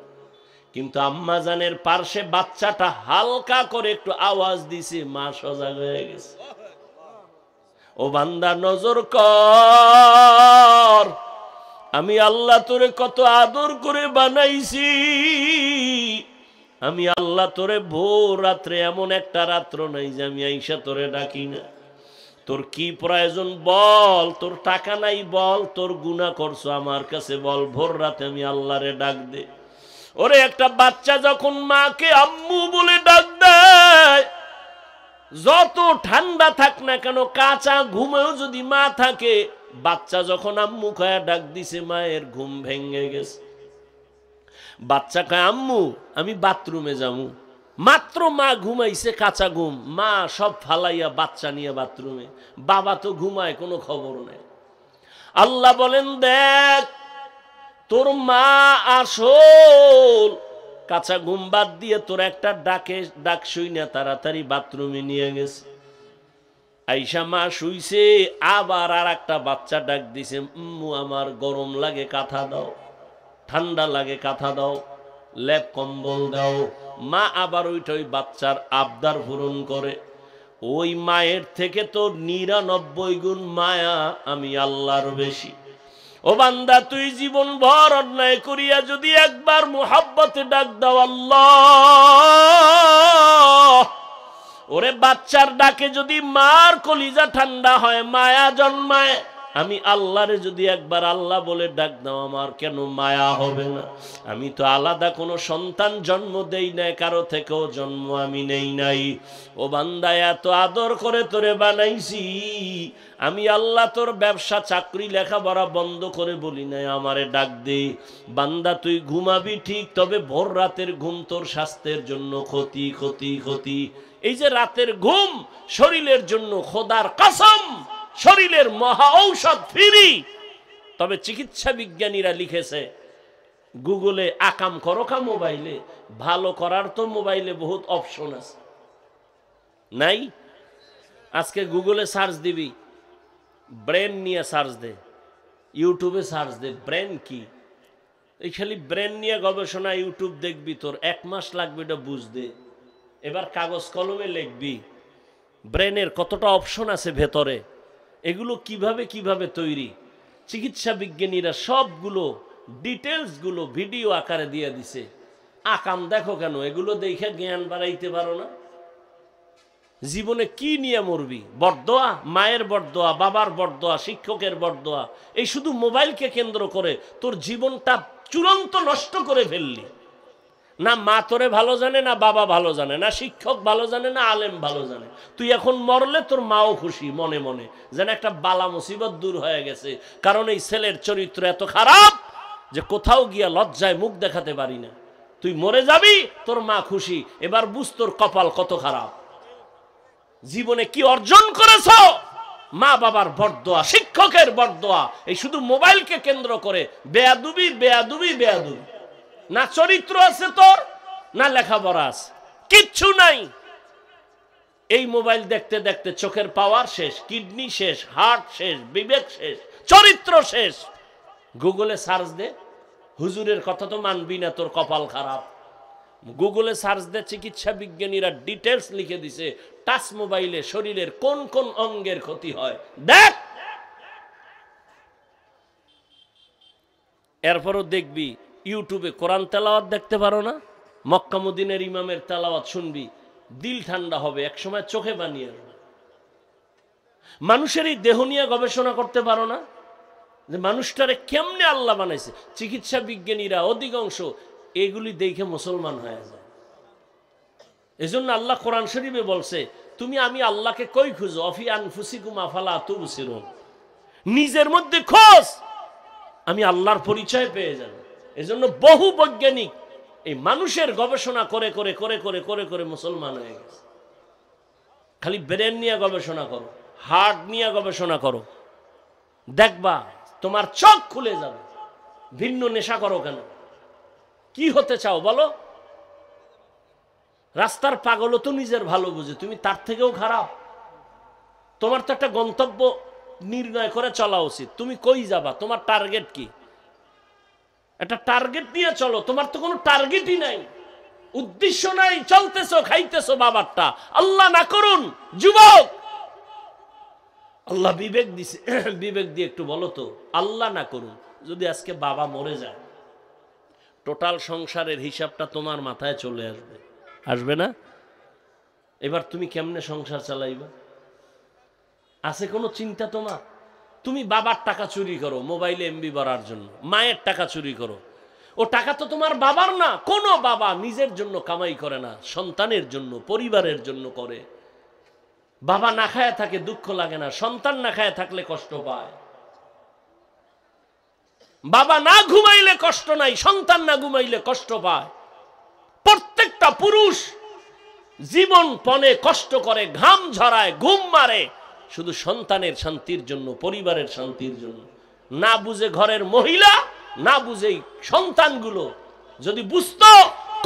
কিন্তু আম্মাজানের পাশে বাচ্চাটা হালকা করে একটু আওয়াজ দিছে, মা সজাগ হয়ে গেছে। ও বান্দা নজর কর, আমি আল্লাহ তোরে কত আদর করে বানাইছি। আমি আল্লাহ তোরে ভোর রাত্রে, এমন একটা রাত্র নাই যে আমি আইসা তোরে ডাকি না। তোর কি প্রয়োজন বল, তোর টাকা নাই বল, তোর গুনাহ করছো আমার কাছে বল, ভোর রাতে আমি আল্লাহরে ডাক দে। ওরে একটা বাচ্চা যখন মাকে আম্মু বলে ডাক দেয়, যত ঠান্ডা থাক না কেন, কাঁচা ঘুমেও যদি মা থাকে, বাচ্চা যখন আম্মু কয়া ডাক দিছে, মায়ের ঘুম ভেঙে গেছে। বাচ্চা কয় আম্মু আমি বাথরুমে যাবো। মাত্র মা ঘুমাইছে, কাঁচা ঘুম, মা সব ফালাইয়া বাচ্চা নিয়ে বাথরুমে, বাবা তো ঘুমায়, কোনো খবর নেই। আল্লাহ বলেন দেখ তোর মা আসল কাঁচা ঘুম বাদ দিয়ে তোর একটা ডাক শুইনা তাড়াতাড়ি বাথরুমে নিয়ে গেছে। আইসা মা শুইছে, আবার আর একটা বাচ্চা ডাক দিছে, আমার গরম লাগে কাঁথা দাও, ঠান্ডা লাগে কাঁথা দাও, লেপ কম্বল দাও। মা আবার ওই বাচ্চার আবদার পূরণ করে। ওই মায়ের থেকে তো 99 গুণ মায়া আমি আল্লাহর বেশি। ও বান্দা তুই জীবন ভর অন্যায় করিয়া যদি একবার মুহাব্বতে ডাক দাও আল্লাহ, ওরে বাচ্চার ডাকে যদি মার কলিজা ঠান্ডা হয়, মায়া জন্মায়। আমি আল্লাহরে যদি একবার আল্লাহ বলে ডাক দাও, আমার কেন মায়া হবে না? আমি তো আলাদা কোনো সন্তান জন্ম দেই নাই, কারো থেকেও জন্ম আমি নেই নাই। ও বান্দা এত আদর করে তোরে বানাইছি, আমি আল্লাহ তোর ব্যবসা চাকরি লেখাপড়া বন্ধ করে বলি নাই আমারে ডাক দে। বান্দা তুই ঘুমাবি ঠিক, তবে ভোর রাতের ঘুম তোর স্বাস্থ্যের জন্য ক্ষতি ক্ষতি ক্ষতি। এই যে রাতের ঘুম শরীরের জন্য খোদার কসম শরীরের মহা ঔষধ ফ্রি। তবে চিকিৎসা বিজ্ঞানীরা লিখেছে, গুগলে আকাম করো কা মোবাইলে, ভালো করার তো মোবাইলে বহুত অপশন আছে, নাই? আজকে গুগলে সার্চ দিবি, ব্রেন নিয়ে সার্চ দে, ইউটিউবে সার্চ দে ব্রেন কি। এই খালি ব্রেন নিয়ে গবেষণা ইউটিউব দেখবি, তোর 1 মাস লাগবে এটা বুঝতে। এবার কাগজ কলমে লিখবি ব্রেনের কতটা অপশন আছে ভেতরে, এগুলো কিভাবে কিভাবে তৈরি। চিকিৎসা বিজ্ঞানীরা সবগুলো ডিটেলস গুলো ভিডিও আকারে দিয়ে দিছে। আকাম দেখো কেন? এগুলো দেখে জ্ঞান বাড়াইতে পারো না? জীবনে কি নিয়ে মরবি? বরদোয়া, মায়ের বরদোয়া, বাবার বরদোয়া, শিক্ষকের বরদোয়া, এই শুধু মোবাইলকে কেন্দ্র করে তোর জীবনটা চূড়ান্ত নষ্ট করে ফেললি। না মা তোরে ভালো জানে, না বাবা ভালো জানে, না শিক্ষক ভালো জানে, না আলেম ভালো জানে। তুই এখন মরলে তোর মাও খুশি মনে মনে, যেন একটা বালা মুসিবত দূর হয়ে গেছে। কারণ এই ছেলের চরিত্র এত খারাপ যে কোথাও গিয়া লজ্জায় মুখ দেখাতে পারি না। তুই মরে যাবি, তোর মা খুশি। এবার বুঝ তোর কপাল কত খারাপ। জীবনে কি অর্জন করেছ? মা বাবার বরদোয়া, শিক্ষকের বরদোয়া, এই শুধু মোবাইলকে কেন্দ্র করে বেয়াদুবি বেয়াদুবি বেয়াদুবি। না চরিত্র আছে তোর, না লেখাপড়া আছে, কিচ্ছু নাই। এই মোবাইল দেখতে দেখতে চোখের পাওয়ার শেষ, কিডনি শেষ, হার্ট শেষ, বিবেক শেষ, চরিত্র শেষ। গুগলে সার্চ দে, হুজুরের কথা তো মানবি না, তোর কপাল খারাপ। গুগলে সার্চ দিয়ে চিকিৎসা বিজ্ঞানীরা ডিটেলস লিখে দিছে টাচ মোবাইলে শরীরের কোন কোন অঙ্গের ক্ষতি হয় দেখ। এরপরও দেখবি ইউটিউবে কোরআন তেলাওয়াত দেখতে পারো না, মক্কা মদিনার ইমামের তেলাওয়াত শুনবি, দিল ঠান্ডা হবে, একসময় চোখে বানিয়ে আসবে। মানুষের এই দেহ নিয়ে গবেষণা করতে পারো না যে মানুষটারে কেমনে আল্লাহ বানাইছে। চিকিৎসা বিজ্ঞানীরা অধিকাংশ এগুলি দেখে মুসলমান হয়ে যায়। এজন্য আল্লাহ কোরআন শরীফে বলছে, তুমি আমি আল্লাহকে কই খুঁজো, অফি আনফুসিকুম আফালা তুবসিরুন, নিজের মধ্যে খোঁজ, আমি আল্লাহর পরিচয় পেয়ে যাব। এজন্য বহু বৈজ্ঞানিক এই মানুষের গবেষণা করে করে করে করে করে করে মুসলমান হয়ে গেছে। খালি ব্রেন নিয়ে গবেষণা করো, হার্ট নিয়ে গবেষণা করো, দেখবা তোমার চোখ খুলে যাবে। ভিন্ন নেশা করো কেন? কি হতে চাও বলো? রাস্তার পাগলও তো নিজের ভালো বুঝে, তুমি তার থেকেও খারাপ। তোমার তো একটা গন্তব্য নির্ণয় করে চলা উচিত, তুমি কই যাবা, তোমার টার্গেট কি? একটা টার্গেট নিয়ে চলো। তোমার তো কোনো টার্গেটই নাই, উদ্দেশ্য নাই, চলতেছো খাইতেছো বাবারটা। আল্লাহ না করুন যুবক, আল্লাহ বিবেক দিছে, বিবেক দিয়ে একটু বলো তো, আল্লাহ না করুন যদি আজকে বাবা মরে যায়, টোটাল সংসারের হিসাবটা তোমার মাথায় চলে আসবে, আসবে না? এবার তুমি কেমনে সংসার চালাইবা? আছে কোনো চিন্তা তোমার? তুমি বাবার টাকা চুরি করো মোবাইলে এমবি ভরার জন্য, মায়ের টাকা চুরি করো, ও টাকা তো তোমার বাবার না। কোনো বাবা নিজের জন্য কামাই করে না, সন্তানের জন্য, পরিবারের জন্য করে। বাবা না খায় থাকে দুঃখ লাগে না, সন্তান না খায় থাকলে কষ্ট পায়। বাবা না ঘুমাইলে কষ্ট নাই, সন্তান না ঘুমাইলে কষ্ট পায়। প্রত্যেকটা পুরুষ জীবন পণে কষ্ট করে, ঘাম ঝরায়, ঘুম মারে, শুধু সন্তানের শান্তির জন্য, পরিবারের শান্তির জন্য। না বুঝে ঘরের মহিলা, না বুঝে সন্তানগুলো। যদি বুঝতো,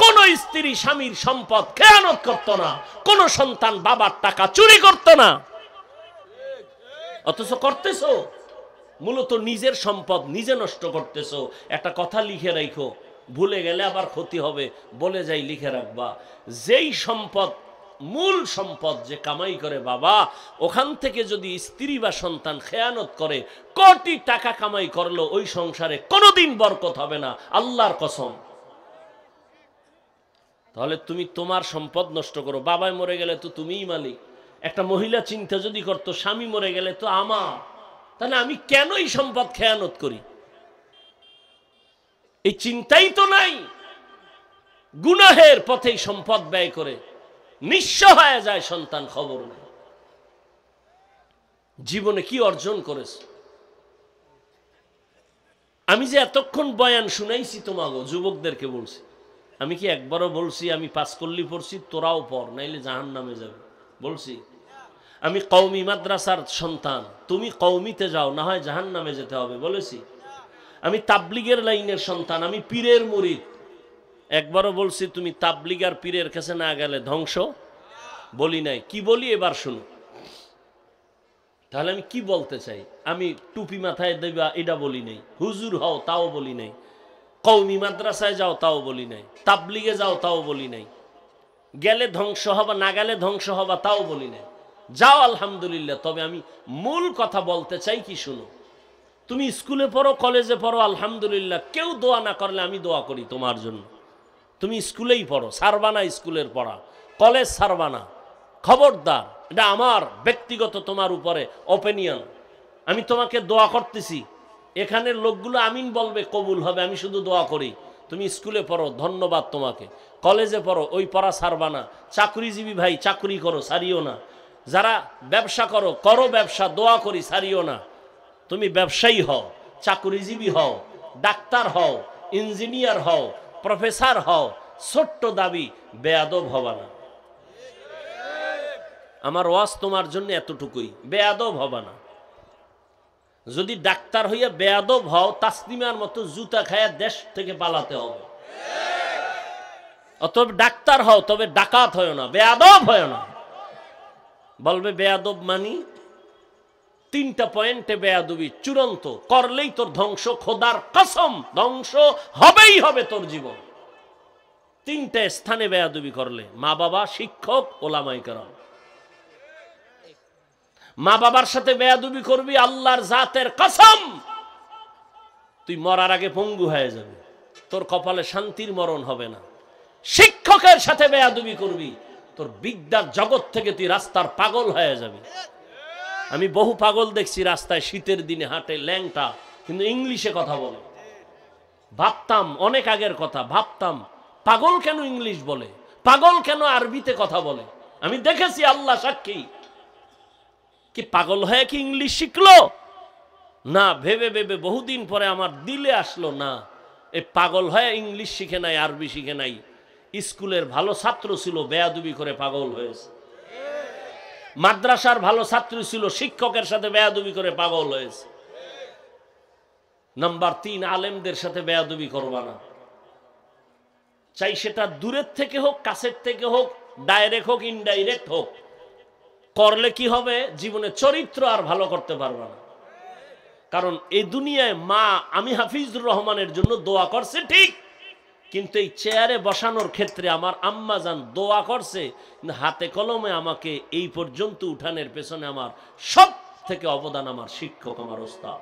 কোন স্ত্রী স্বামীর সম্পদ খেয়ানত করত না, কোন সন্তান বাবার টাকা চুরি করত না। অথচ করতেছো, মূলত নিজের সম্পদ নিজে নষ্ট করতেছো। একটা কথা লিখে রাখো, ভুলে গেলে আবার ক্ষতি হবে, বলে যাই লিখে রাখবা, যেই সম্পদ, মূল সম্পদ যে কামাই করে বাবা, ওখান থেকে যদি স্ত্রী বা সন্তান খেয়ানত করে, কোটি টাকা কামাই করলো, ওই সংসারে কোনোদিন বরকত হবে না, আল্লাহর কসম। তাহলে তুমি তোমার সম্পদ নষ্ট করো। বাবাই মরে গেলে তো তুমিই মালিক। একটা মহিলা চিন্তা যদি করতো, স্বামী মরে গেলে তো আমার, তাহলে আমি কেন এই সম্পদ খেয়ানত করি? এই চিন্তাই তো নাই। গুনাহের পথে সম্পদ ব্যয় করে নিঃস্ব হয়ে যায় সন্তান, খবর নেই জীবনে কি অর্জন করেছে। আমি যে এতক্ষণ বয়ান শুনাইছি তোমাকে যুবকদেরকে বলছি, আমি কি একবারও বলছি আমি পাঁচকল্লি পড়ছি তোরাও পড় নাইলে জাহান্নামে যাবে? বলছি? আমি কওমি মাদ্রাসার সন্তান, তুমি কওমিতে যাও, না হয় জাহান্নামে যেতে হবে, বলেছি? আমি তাবলিগের লাইনের সন্তান, আমি পীরের মুরিদ, একবারও বলছি তুমি তাবলিগ আর পীরের কাছে না গেলে ধ্বংস? বলি নাই। কি বলি এবার শুনো। তাহলে আমি কি বলতে চাই? আমি টুপি মাথায় দেবা এটা বলি নাই, হুজুর হও তাও বলি নাই, কওমি মাদ্রাসায় যাও তাও বলি নাই, তাবলিগে যাও তাও বলি নাই, গেলে ধ্বংস হবা না গেলে ধ্বংস হবা তাও বলি নাই। যাও আলহামদুলিল্লাহ। তবে আমি মূল কথা বলতে চাই কি শুনো। তুমি স্কুলে পড়ো, কলেজে পড়ো, আলহামদুলিল্লাহ, কেউ দোয়া না করলে আমি দোয়া করি তোমার জন্য। তুমি স্কুলেই পড়ো, সারবানা স্কুলের পড়া, কলেজ সারবানা, খবরদার। এটা আমার ব্যক্তিগত তোমার উপরে অপিনিয়ন। আমি তোমাকে দোয়া করতেছি, এখানের লোকগুলো আমিন বলবে, কবুল হবে, আমি শুধু দোয়া করি। তুমি স্কুলে পড়ো, ধন্যবাদ তোমাকে। কলেজে পড়ো, ওই পড়া সারবানা। চাকরিজীবী ভাই, চাকরি করো, সারিও না। যারা ব্যবসা করো, করো ব্যবসা, দোয়া করি, সারিও না। তুমি ব্যবসায়ী হও, চাকরিজীবী হও, ডাক্তার হও, ইঞ্জিনিয়ার হও, প্রফেসর হও, ছোট্ট দাবি, বেয়াদব হবা না। আমার ওয়াজ তোমার জন্য এতটুকুই, বেয়াদব হবা না। যদি ডাক্তার হইয়া বেয়াদব হও, তাসলিমার মতো জুতা খায়া দেশ থেকে পালাতে হবে। অতএব ডাক্তার হও, তবে ডাকাত হয় না, বেয়াদব হয় না। বলবে বেয়াদব মানি, তিনটা পয়েন্টে বেয়াদবি চূড়ান্ত, করলেই তোর ধ্বংস, খোদার কসম ধ্বংস হবেই হবে তোর জীবন। তিনটে স্থানে বেয়াদবি করলে, মা বাবা, শিক্ষক, ওলামায়ে কেরাম। মা বাবার সাথে বেয়াদবি করবি, আল্লাহর জাতের কসম তুই মরার আগে পঙ্গু হয়ে যাবে, তোর কপালে শান্তির মরণ হবে না। শিক্ষকের সাথে বেয়াদবি করবি, তোর বিদ্যার জগৎ থেকে তুই রাস্তার পাগল হয়ে যাবে। আমি বহু পাগল দেখছি রাস্তায় শীতের দিনে হাঁটে, ল্যাংটা, কিন্তু ইংলিশে কথা বলে। ভাবতাম, অনেক আগের কথা, ভাবতাম পাগল কেন ইংলিশ বলে, পাগল কেন আরবিতে কথা বলে। আমি দেখেছি, আল্লাহ সাক্ষী, কি পাগল হয়ে কি ইংলিশ শিখলো না। ভেবে ভেবে বহুদিন পরে আমার দিলে আসলো, না, এই পাগল হয়ে ইংলিশ শিখে নাই, আরবি শিখে নাই। স্কুলের ভালো ছাত্র ছিল, বেয়াদবি করে পাগল হয়েছে। মাদ্রাসার ভালো ছাত্র ছিল, শিক্ষকের সাথে বেয়াদবি করে পাগল হয়েছে। নাম্বার 3, আলেমদের সাথে বেয়াদবি করবা না। চাই সেটা দূরের থেকে হোক, কাছের থেকে হোক, ডাইরেক্ট হোক, ইনডাইরেক্ট হোক, করলে কি হবে, জীবনে চরিত্র আর ভালো করতে পারবা না। কারণ এই দুনিয়ায় মা, আমি হাফিজুর রহমানের জন্য দোয়া করছে ঠিক, কিন্তু এই চেয়ারে বসানোর ক্ষেত্রে আমার আম্মা জান দোয়া করছে, হাতে কলমে আমাকে এই পর্যন্ত উঠানের পেছনে আমার সব থেকে অবদান আমার শিক্ষক, আমার ওস্তাদ।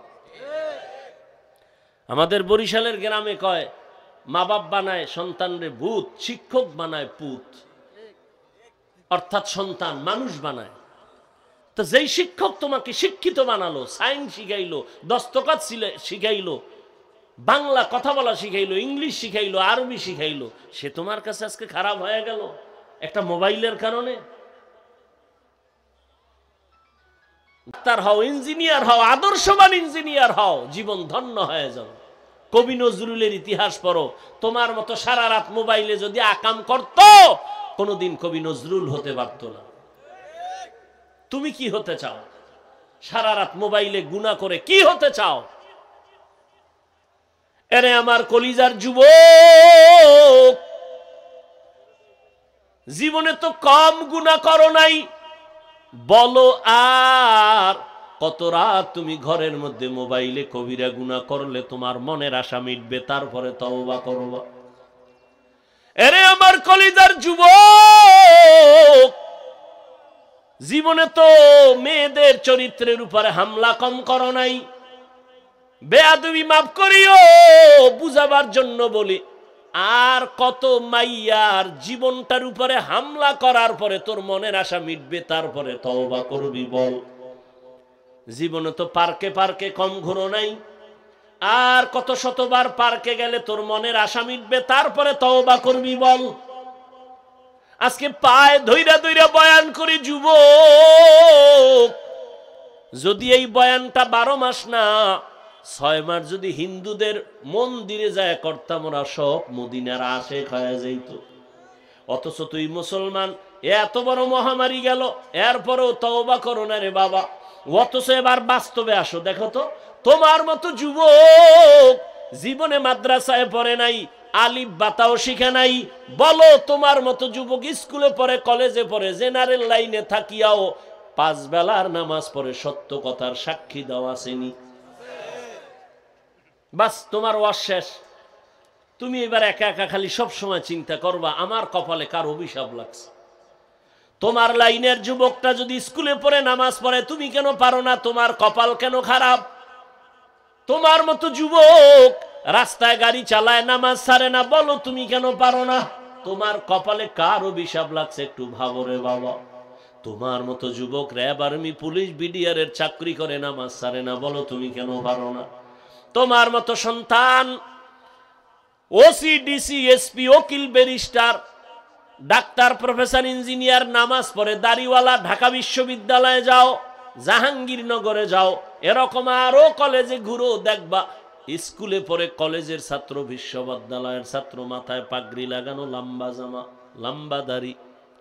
আমাদের বরিশালের গ্রামে কয়, মা বাপ বানায় সন্তানরে ভূত, শিক্ষক বানায় পুত। অর্থাৎ সন্তান মানুষ বানায়। তো যেই শিক্ষক তোমাকে শিক্ষিত বানালো, সায়েন্স শিখাইলো, দস্তখত শিখাইলো, বাংলা কথা বলা শিখাইলো, ইংলিশ শিখাইলো, আরবি শিখাইলো, সে তোমার কাছে আজকে খারাপ হয়ে গেল একটা মোবাইলের কারণে। ডাক্তার হও, ইঞ্জিনিয়ার হও, আদর্শবান ইঞ্জিনিয়ার হও, জীবন ধন্য হয়ে যাও। কবি নজরুলের ইতিহাস পড়ো, তোমার মতো সারা রাত মোবাইলে যদি আকাম করত, কোনোদিন কবি নজরুল হতে পারত না। তুমি কি হতে চাও? সারা রাত মোবাইলে গুনাহ করে কি হতে চাও? এরে আমার কলিজার যুবক, জীবনে তো কম গুনাহ করো নাই, বলো আর কত রাত তুমি ঘরের মধ্যে মোবাইলে কবিরা গুনাহ করলে তোমার মনের আশা মিটবে, তারপরে তওবা করবা। এরে আমার কলিজার যুবক, জীবনে তো মেয়েদের চরিত্রের উপরে হামলা কম করো নাই। বেয়াদবি মাফ করিও, বুঝাবার জন্য বলি, আর কত মাইয়ার জীবনটার উপরে হামলা করার পরে তোর মনের আশা মিটবে, তারপরে তওবা করবি বল। জীবনে তো পার্কে পার্কে কম ঘুরো নাই, আর কত শতবার পার্কে গেলে তোর মনের আশা মিটবে, তারপরে তওবা করবি বল। আজকে পায়ে ধইরা ধইরা বয়ান করি যুবক, যদি এই বয়ানটা 12 মাস না 6 মাস যদি হিন্দুদের মন্দিরে যায় করতাম, ওরা সব মদিনার আশেক হয়ে যাইত। অথচ তুই মুসলমান, এত বড় মহামারী গেল, এরপরেও তওবা করো না রে বাবা। অথচ এবার বাস্তবে আসো, দেখো তো তোমার মতো যুবক জীবনে মাদ্রাসায় পড়ে নাই, আলিফ বাতাও শিখে নাই। বলো তোমার মতো যুবক স্কুলে পড়ে, কলেজে পড়ে, জেনারেল লাইনে থাকিয়াও 5 বেলার নামাজ পড়ে, সত্য কথার সাক্ষী দেওয়া আসেনি। বাস তোমার ওয়াজ শেষ। তুমি এবার একা একা খালি সব সময় চিন্তা করবা আমার কপালে কার অভিশাপ লাগছে। তোমার লাইনের যুবকটা যদি স্কুলে পড়ে নামাজ পড়ে, তুমি কেন পারো না? তোমার কপাল কেন খারাপ? তোমার মতো যুবক রাস্তায় গাড়ি চালায়, নামাজ ছাড়ে না, বলো তুমি কেন পারো না? তোমার কপালে কার অভিশাপ লাগছে একটু ভাবো রে বাবা। তোমার মতো যুবক র্যাব, আর্মি, পুলিশ, বিডিআর এর চাকরি করে, নামাজ ছাড়ে না, বলো তুমি কেন পারো না? তোমার মতো সন্তান ওসি, ডিসি, এসপি, উকিল, ব্যারিস্টার, ডাক্তার, প্রফেসর, ইঞ্জিনিয়ার, নামাজ পড়ে, দাড়িওয়ালা, ঢাকা বিশ্ববিদ্যালয়ে যাও, জাহাঙ্গীরনগরে যাও, এরকম আরো কলেজে ঘুরো, দেখবা স্কুলে পড়ে কলেজের ছাত্র, বিশ্ববিদ্যালয়ের ছাত্র, মাথায় পাগড়ি লাগানো, লম্বা জামা, লম্বা দাড়ি।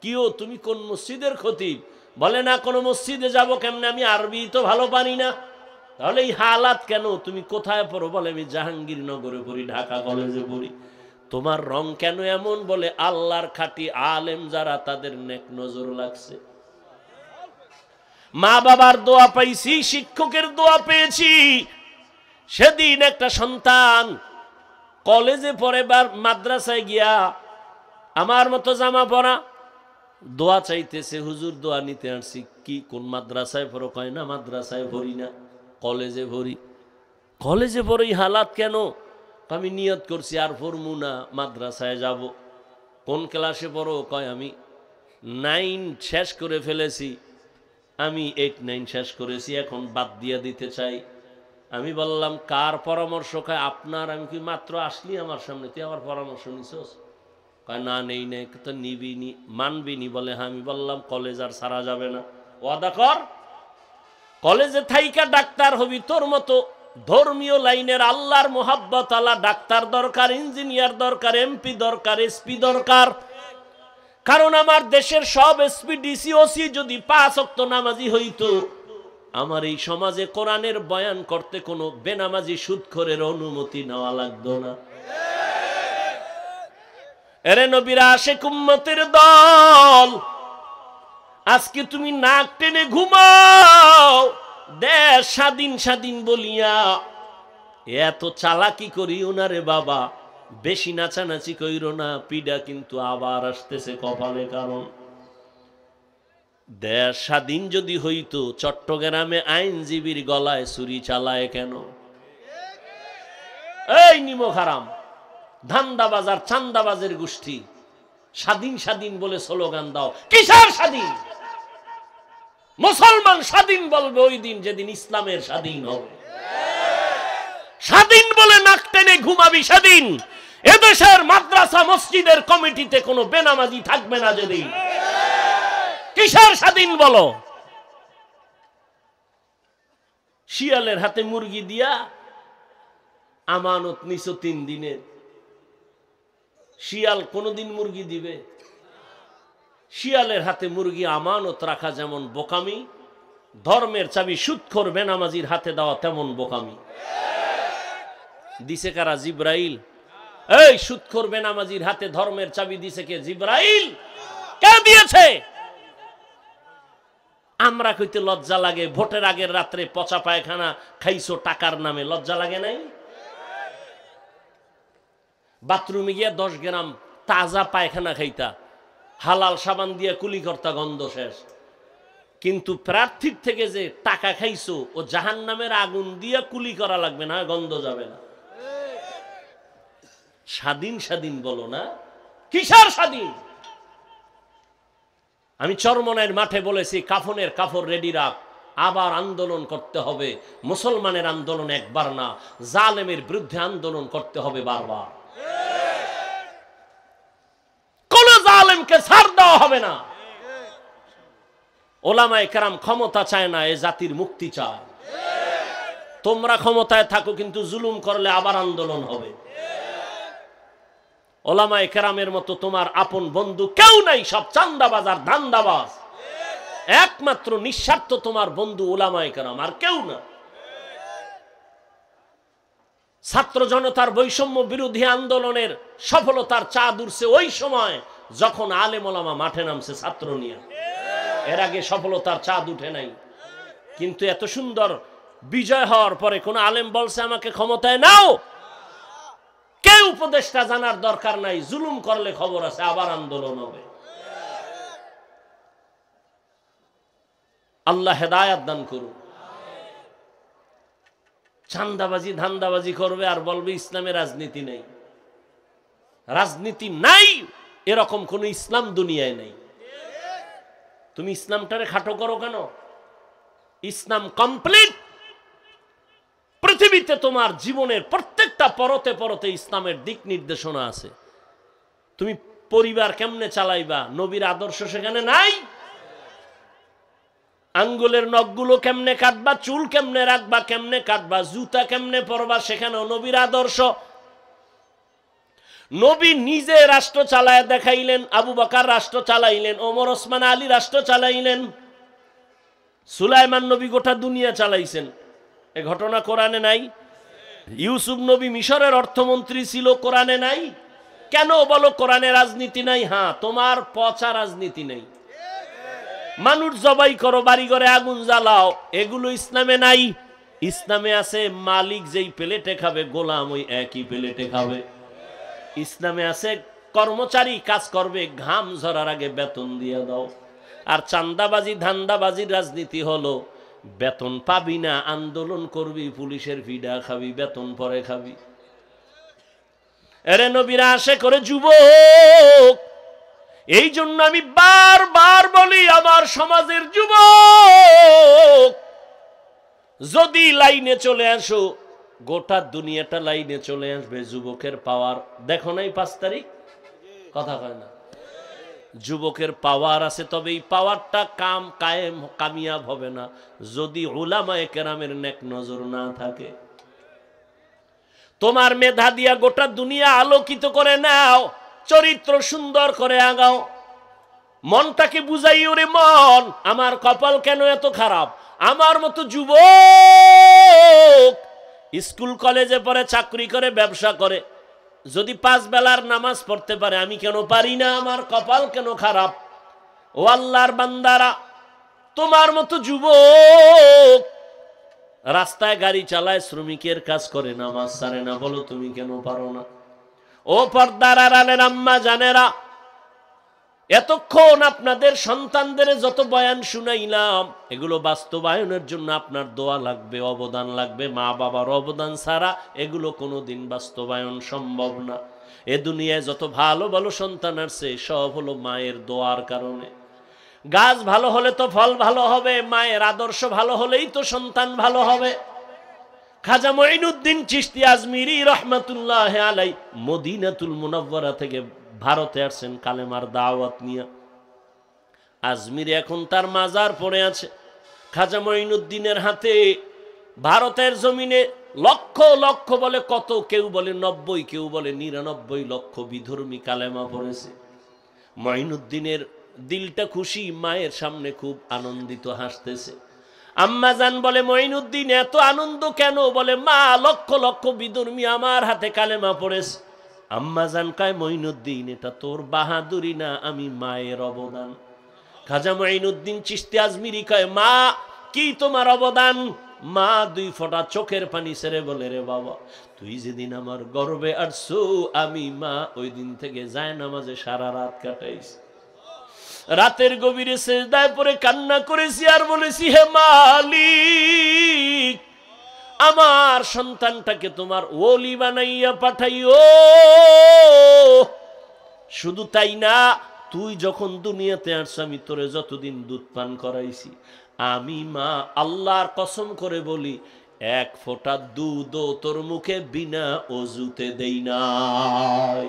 কিও তুমি কোন মসজিদের খতিব? বলে না কোন মসজিদে যাব কেমনে, আমি আরবি তো ভালো পারি না। তাহলে এই হালাত কেন? তুমি কোথায় পড়ো? বলে আমি জাহাঙ্গীরনগরে পড়ি, ঢাকা কলেজে পড়ি। তোমার রং কেন এমন? বলে আল্লাহর খাঁটি আলেম যারা, তাদের নেক নজর লাগছে। মা বাবার দোয়া পাইছি, শিক্ষকের দোয়া পেয়েছি। সেদিন একটা সন্তান কলেজে পড়ে বা মাদ্রাসায় গিয়া আমার মতো জামা পরা, দোয়া চাইতেছে, হুজুর দোয়া নিতে আসছি। কি কোন মাদ্রাসায় পড়ো? কয় না মাদ্রাসায় পড়ি না, কলেজে পড়ি। কলেজে পড়ি হালাত কেন? আমি নিয়ত করছি আর পড়মু না, মাদ্রাসায় যাব। কোন ক্লাসে পড়ো? কয় আমি 9 শেষ করে ফেলেছি, আমি 8, 9 শেষ করেছি, এখন বাদ দিয়ে দিতে চাই। আমি বললাম কার পরামর্শ? কয় আপনার। আমি কি মাত্র আসলি আমার সামনে, তুই আমার পরামর্শ নিছস? কয় না নেই নাই। তো নিবি নি, মানবি নি? বলে হ্যাঁ। আমি বললাম কলেজ আর ছাড়া যাবে না, ওয়াদা কর। কলেজে থাইকা ডাক্তার হবি, তোর মতো ধর্মীয় লাইনের আল্লাহর মোহাব্বত আলা ডাক্তার দরকার, ইঞ্জিনিয়ার দরকার, এমপি দরকার, এসপি দরকার। কারণ আমার দেশের সব এসপি, ডিসি, ওসি যদি 5 ওয়াক্ত নামাজি হইতো, আমার এই সমাজে কোরআনের বয়ান করতে কোনো বেনামাজি সুদখোরের অনুমতি নেওয়া লাগতো না। এরে নবীর আশিক উম্মতের দল, আজকে তুমি নাক টেনে ঘুমাও দেশ স্বাধীন স্বাধীন বলিয়া। এত চালাকি করি ওনারে বাবা, বেশি নাচানাচি কইরো না, পিডা কিন্তু আবার আসতেছে কপালে। কারণ দেশ স্বাধীন যদি হইতো, চট্টগ্রামে আইনজীবীর গলায় ছুরি চালায় কেন? এই নিমক হারাম, ধান্দাবাজার চান্দাবাজের গোষ্ঠী, স্বাধীন স্বাধীন বলে স্লোগান দাও। কিসের স্বাধীন? মুসলমান স্বাধীন বলবে ওই দিন যেদিন ইসলামের স্বাধীন হবে। স্বাধীন বলে নাক টেনে ঘুমাবি স্বাধীন। এদেশের মাদ্রাসা মসজিদের কমিটিতে কোনো বেনামাজি থাকবে না যেদিন। কিসের স্বাধীন বলো? শিয়ালের হাতে মুরগি দিয়া আমানত নিছো 3 দিনের। শিয়াল কোনদিন মুরগি দিবে? শিয়ালের হাতে মুরগি আমানত রাখা যেমন বোকামি, ধর্মের চাবি সুদখোর বেনামাজির হাতে দেওয়া তেমন বোকামি। দিছে কারা? জিব্রাইল। এই সুদখোর বেনামাজির হাতে ধর্মের চাবি দিছে কে? জিব্রাইল। কে দিয়েছে? আমরা কইতে লজ্জা লাগে, ভোটের আগের রাত্রে পচা পায়খানা খাইছো টাকার নামে, লজ্জা লাগে নাই? বাথরুমে গিয়া 10 গ্রাম তাজা পায়খানা খাইতা, হালাল সাবান দিয়ে কুলি করতা, গন্ধ শেষ। কিন্তু প্রার্থীর থেকে যে টাকা খাইছো, ও জাহান্নামের আগুন দিয়া কুলি করা লাগবে না, গন্ধ যাবে না। স্বাধীন স্বাধীন বলো না, কিসের স্বাধীন? আমি চরমনাইয়ের মাঠে বলেছি, কাফনের কাপড় রেডি রাখ, আবার আন্দোলন করতে হবে। মুসলমানের আন্দোলন একবার না, জালেমের বিরুদ্ধে আন্দোলন করতে হবে বারবার। কোন জালেমকে ছাড় দেওয়া হবে না। ওলামায়ে কেরাম ক্ষমতা চায় না, এ জাতির মুক্তি চায়। তোমরা ক্ষমতায় থাকো, কিন্তু জুলুম করলে আবার আন্দোলন হবে। ওলামায়ে কেরামের মতো তোমার আপন বন্ধু কেউ নাই, সব চান্দাবাজ আর ধান্দাবাজ। একমাত্র নিঃস্বার্থ তোমার বন্ধু ওলামায়ে কেরাম, আর কেউ না। ছাত্র জনতার বৈষম্য বিরোধী আন্দোলনের সফলতার চাঁদ উঠছে ওই সময় যখন আলেম ওলামা মাঠে নামছে ছাত্র নিয়ে। এর আগে সফলতার চাঁদ উঠে নাই। কিন্তু এত সুন্দর বিজয় হওয়ার পরে কোন আলেম বলছে আমাকে ক্ষমতায় নাও? কে উপদেষ্টা জানার দরকার নাই, জুলুম করলে খবর আছে, আবার আন্দোলন হবে। আল্লাহ হেদায়াত দান করুন। চান্দাবাজি ধান্দাবাজি করবে আর বলবে ইসলামে রাজনীতি নেই। রাজনীতি নাই এরকম কোন ইসলাম দুনিয়ায় নেই। তুমি ইসলামটারে খাটো করো কেন? ইসলাম কমপ্লিট। পৃথিবীতে তোমার জীবনের প্রত্যেকটা পরতে পরতে ইসলামের দিক নির্দেশনা আছে। তুমি পরিবার কেমনে চালাইবা, নবীর আদর্শ সেখানে নাই। আঙ্গুলের নখগুলো কেমনে কাটবা, চুল কেমনে রাখবা, কেমনে কাটবা, জুতা কেমনে পরবা, সেখানেও নবীর আদর্শ। নবী নিজে রাষ্ট্র চালায় দেখাইলেন, আবু বকর রাষ্ট্র চালাইলেন, ওমর ওসমান আলী রাষ্ট্র চালাইলেন, সুলাইমান নবী গোটা দুনিয়া চালাইছেন। এ ঘটনা কোরআনে নাই? ইউসুফ নবী মিশরের অর্থমন্ত্রী ছিল, কোরআনে নাই? কেন বলো কোরআনে রাজনীতি নাই? হ্যাঁ, তোমার পচা রাজনীতি নেই। মানুষ জবাই করো, বাড়ি ঘরে আগুন জ্বালাও, এগুলো ইসলামে নাই। ইসলামে আছে মালিক যেই প্লেটে খাবে, গোলাম ওই একই প্লেটে খাবে। ইসলামে আছে কর্মচারী কাজ করবে, ঘাম ঝরার আগে বেতন দিয়ে দাও। আর চান্দাবাজি ধান্দাবাজির রাজনীতি হলো বেতন পাবি না, আন্দোলন করবি, পুলিশের ভিড়া খাবি, বেতন পরে খাবি। এরে নবীরা আসে করে যুবক। এই জন্য আমি বারবার বলি, আমার সমাজের যুবক যদি লাইনে চলে আসো, গোটা দুনিয়াটা লাইনে চলে আসবে। যুবকের পাওয়ার দেখো নাই 5 তারিখ, কথা কয় না? যুবকের পাওয়ার আছে, তবে এই পাওয়ারটা কামিয়াব হবে না যদি উলামায়ে কেরামের নেক নজর না থাকে। তোমার মেধা দিয়া গোটা দুনিয়া আলোকিত করে নাও, চরিত্র সুন্দর করে আগাও, মনটাকে বুঝাই, ওরে মন আমার কপাল কেন এত খারাপ, আমার মতো যুবক স্কুল কলেজে পড়ে, চাকরি করে, ব্যবসা করে, যদি 5 বেলার নামাজ পড়তে পারে, আমি কেন পারি না, আমার কপাল কেন খারাপ। ও আল্লাহর বান্দারা, তোমার মতো যুবক রাস্তায় গাড়ি চালায়, শ্রমিকের কাজ করে, নামাজ ছাড়ে না, বলো তুমি কেন পারো না? ও পর্দার আড়ালের আম্মা জানেরা, এতক্ষণ আপনাদের সন্তানদের যত বয়ান শুনাইলাম, এগুলো বাস্তবায়নের জন্য আপনার দোয়া লাগবে, অবদান লাগবে। মা বাবার অবদান ছাড়া এগুলো কোনোদিন বাস্তবায়ন সম্ভব না। এ দুনিয়ায় যত ভালো ভালো সন্তান আসছে, সব হলো মায়ের দোয়ার কারণে। গাছ ভালো হলে তো ফল ভালো হবে, মায়ের আদর্শ ভালো হলেই তো সন্তান ভালো হবে। খাজা মঈনুদ্দিন চিশতি আজমিরি রহমাতুল্লাহ আলাই মদিনাতুল মুনাওয়ারা থেকে ভারতে আসছেন কালেমার দাওয়াত নিয়ে। আজমিরে এখন তার মাজার পড়ে আছে। খাজা মঈনুদ্দিনের হাতে ভারতের জমিনে লক্ষ লক্ষ বলে কত, কেউ বলে 90, কেউ বলে 99 লক্ষ বিধর্মী কালেমা পড়েছে। মঈনুদ্দিনের দিলটা খুশি, মায়ের সামনে খুব আনন্দিত, হাসতেছে। আম্মা জান বলে, মঈনুদ্দিন এত আনন্দ কেন? বলে, মা লক্ষ লক্ষ বিধর্মী আমার হাতে কালেমা পড়েছে। আম্মা জান কয়, মঈনুদ্দিন এটা তোর বাহাদুরি না, আমি মায়ের অবদান। খাজা মঈনুদ্দিন চিশতি আজমিরি কয়, মা কি তোমার অবদান? মা 2 ফোঁটা চোখের পানি ছেড়ে বলে, রে বাবা, তুই যেদিন আমার গর্বে আসছো, আমি মা ওই দিন থেকে যায় নামাজে সারা রাত কাটাইছি, রাতের গভীরে সেজদায় পড়ে কান্না করেছি, আর বলেছি, হে মালিক, আমার সন্তানটাকে তোমার ওলি বানাইয়া পাঠাইও। শুধু তাই না, তুই যখন দুনিয়াতে আসছ, আমি তোরে যতদিন দুধ পান করাইছি, আমি মা আল্লাহর কসম করে বলি, 1 ফোঁটা দুধও তোর মুখে বিনা অজুতে দেই নাই।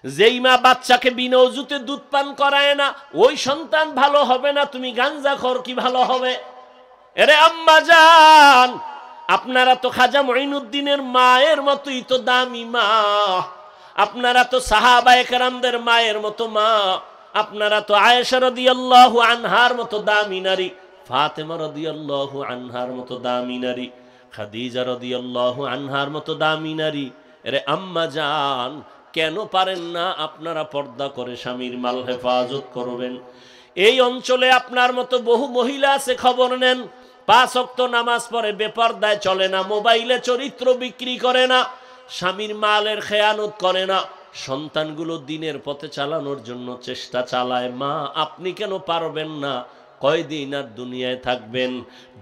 যেই মা বাচ্চাকে বিনা অজুতে দুধ পান করায় না, ওই সন্তান ভালো হবে না। তুমি গাঞ্জাখোর, কি ভালো হবে? এরে আম্মা জান, আপনারা তো খাজা মঈনুদ্দিনের মায়ের মতোই তো দামি মা, আপনারা তো সাহাবায়ে কেরামদের মায়ের মতো মা, আপনারা তো আয়েশা রাদিয়াল্লাহু আনহার মতো দামি নারী, ফাতেমা রাদিয়াল্লাহু আনহার মতো দামি নারী, খাদিজা রাদিয়াল্লাহু আনহার মতো দামি নারী। এরে আম্মা জান, কেন পারেন না আপনারা পর্দা করে স্বামীর মাল হেফাজত করবেন? এই অঞ্চলে আপনার মতো বহু মহিলা আছে, খবর নেন, 5 ওয়াক্ত নামাজ পড়ে, বেপরদায় চলে না, মোবাইলে চরিত্র বিক্রি করে না, স্বামীর মালের খেয়ানত করে না, সন্তানগুলো দিনের পথে চালানোর জন্য চেষ্টা চালায়। মা আপনি কেন পারবেন না? কয়দিন আর দুনিয়ায় থাকবেন?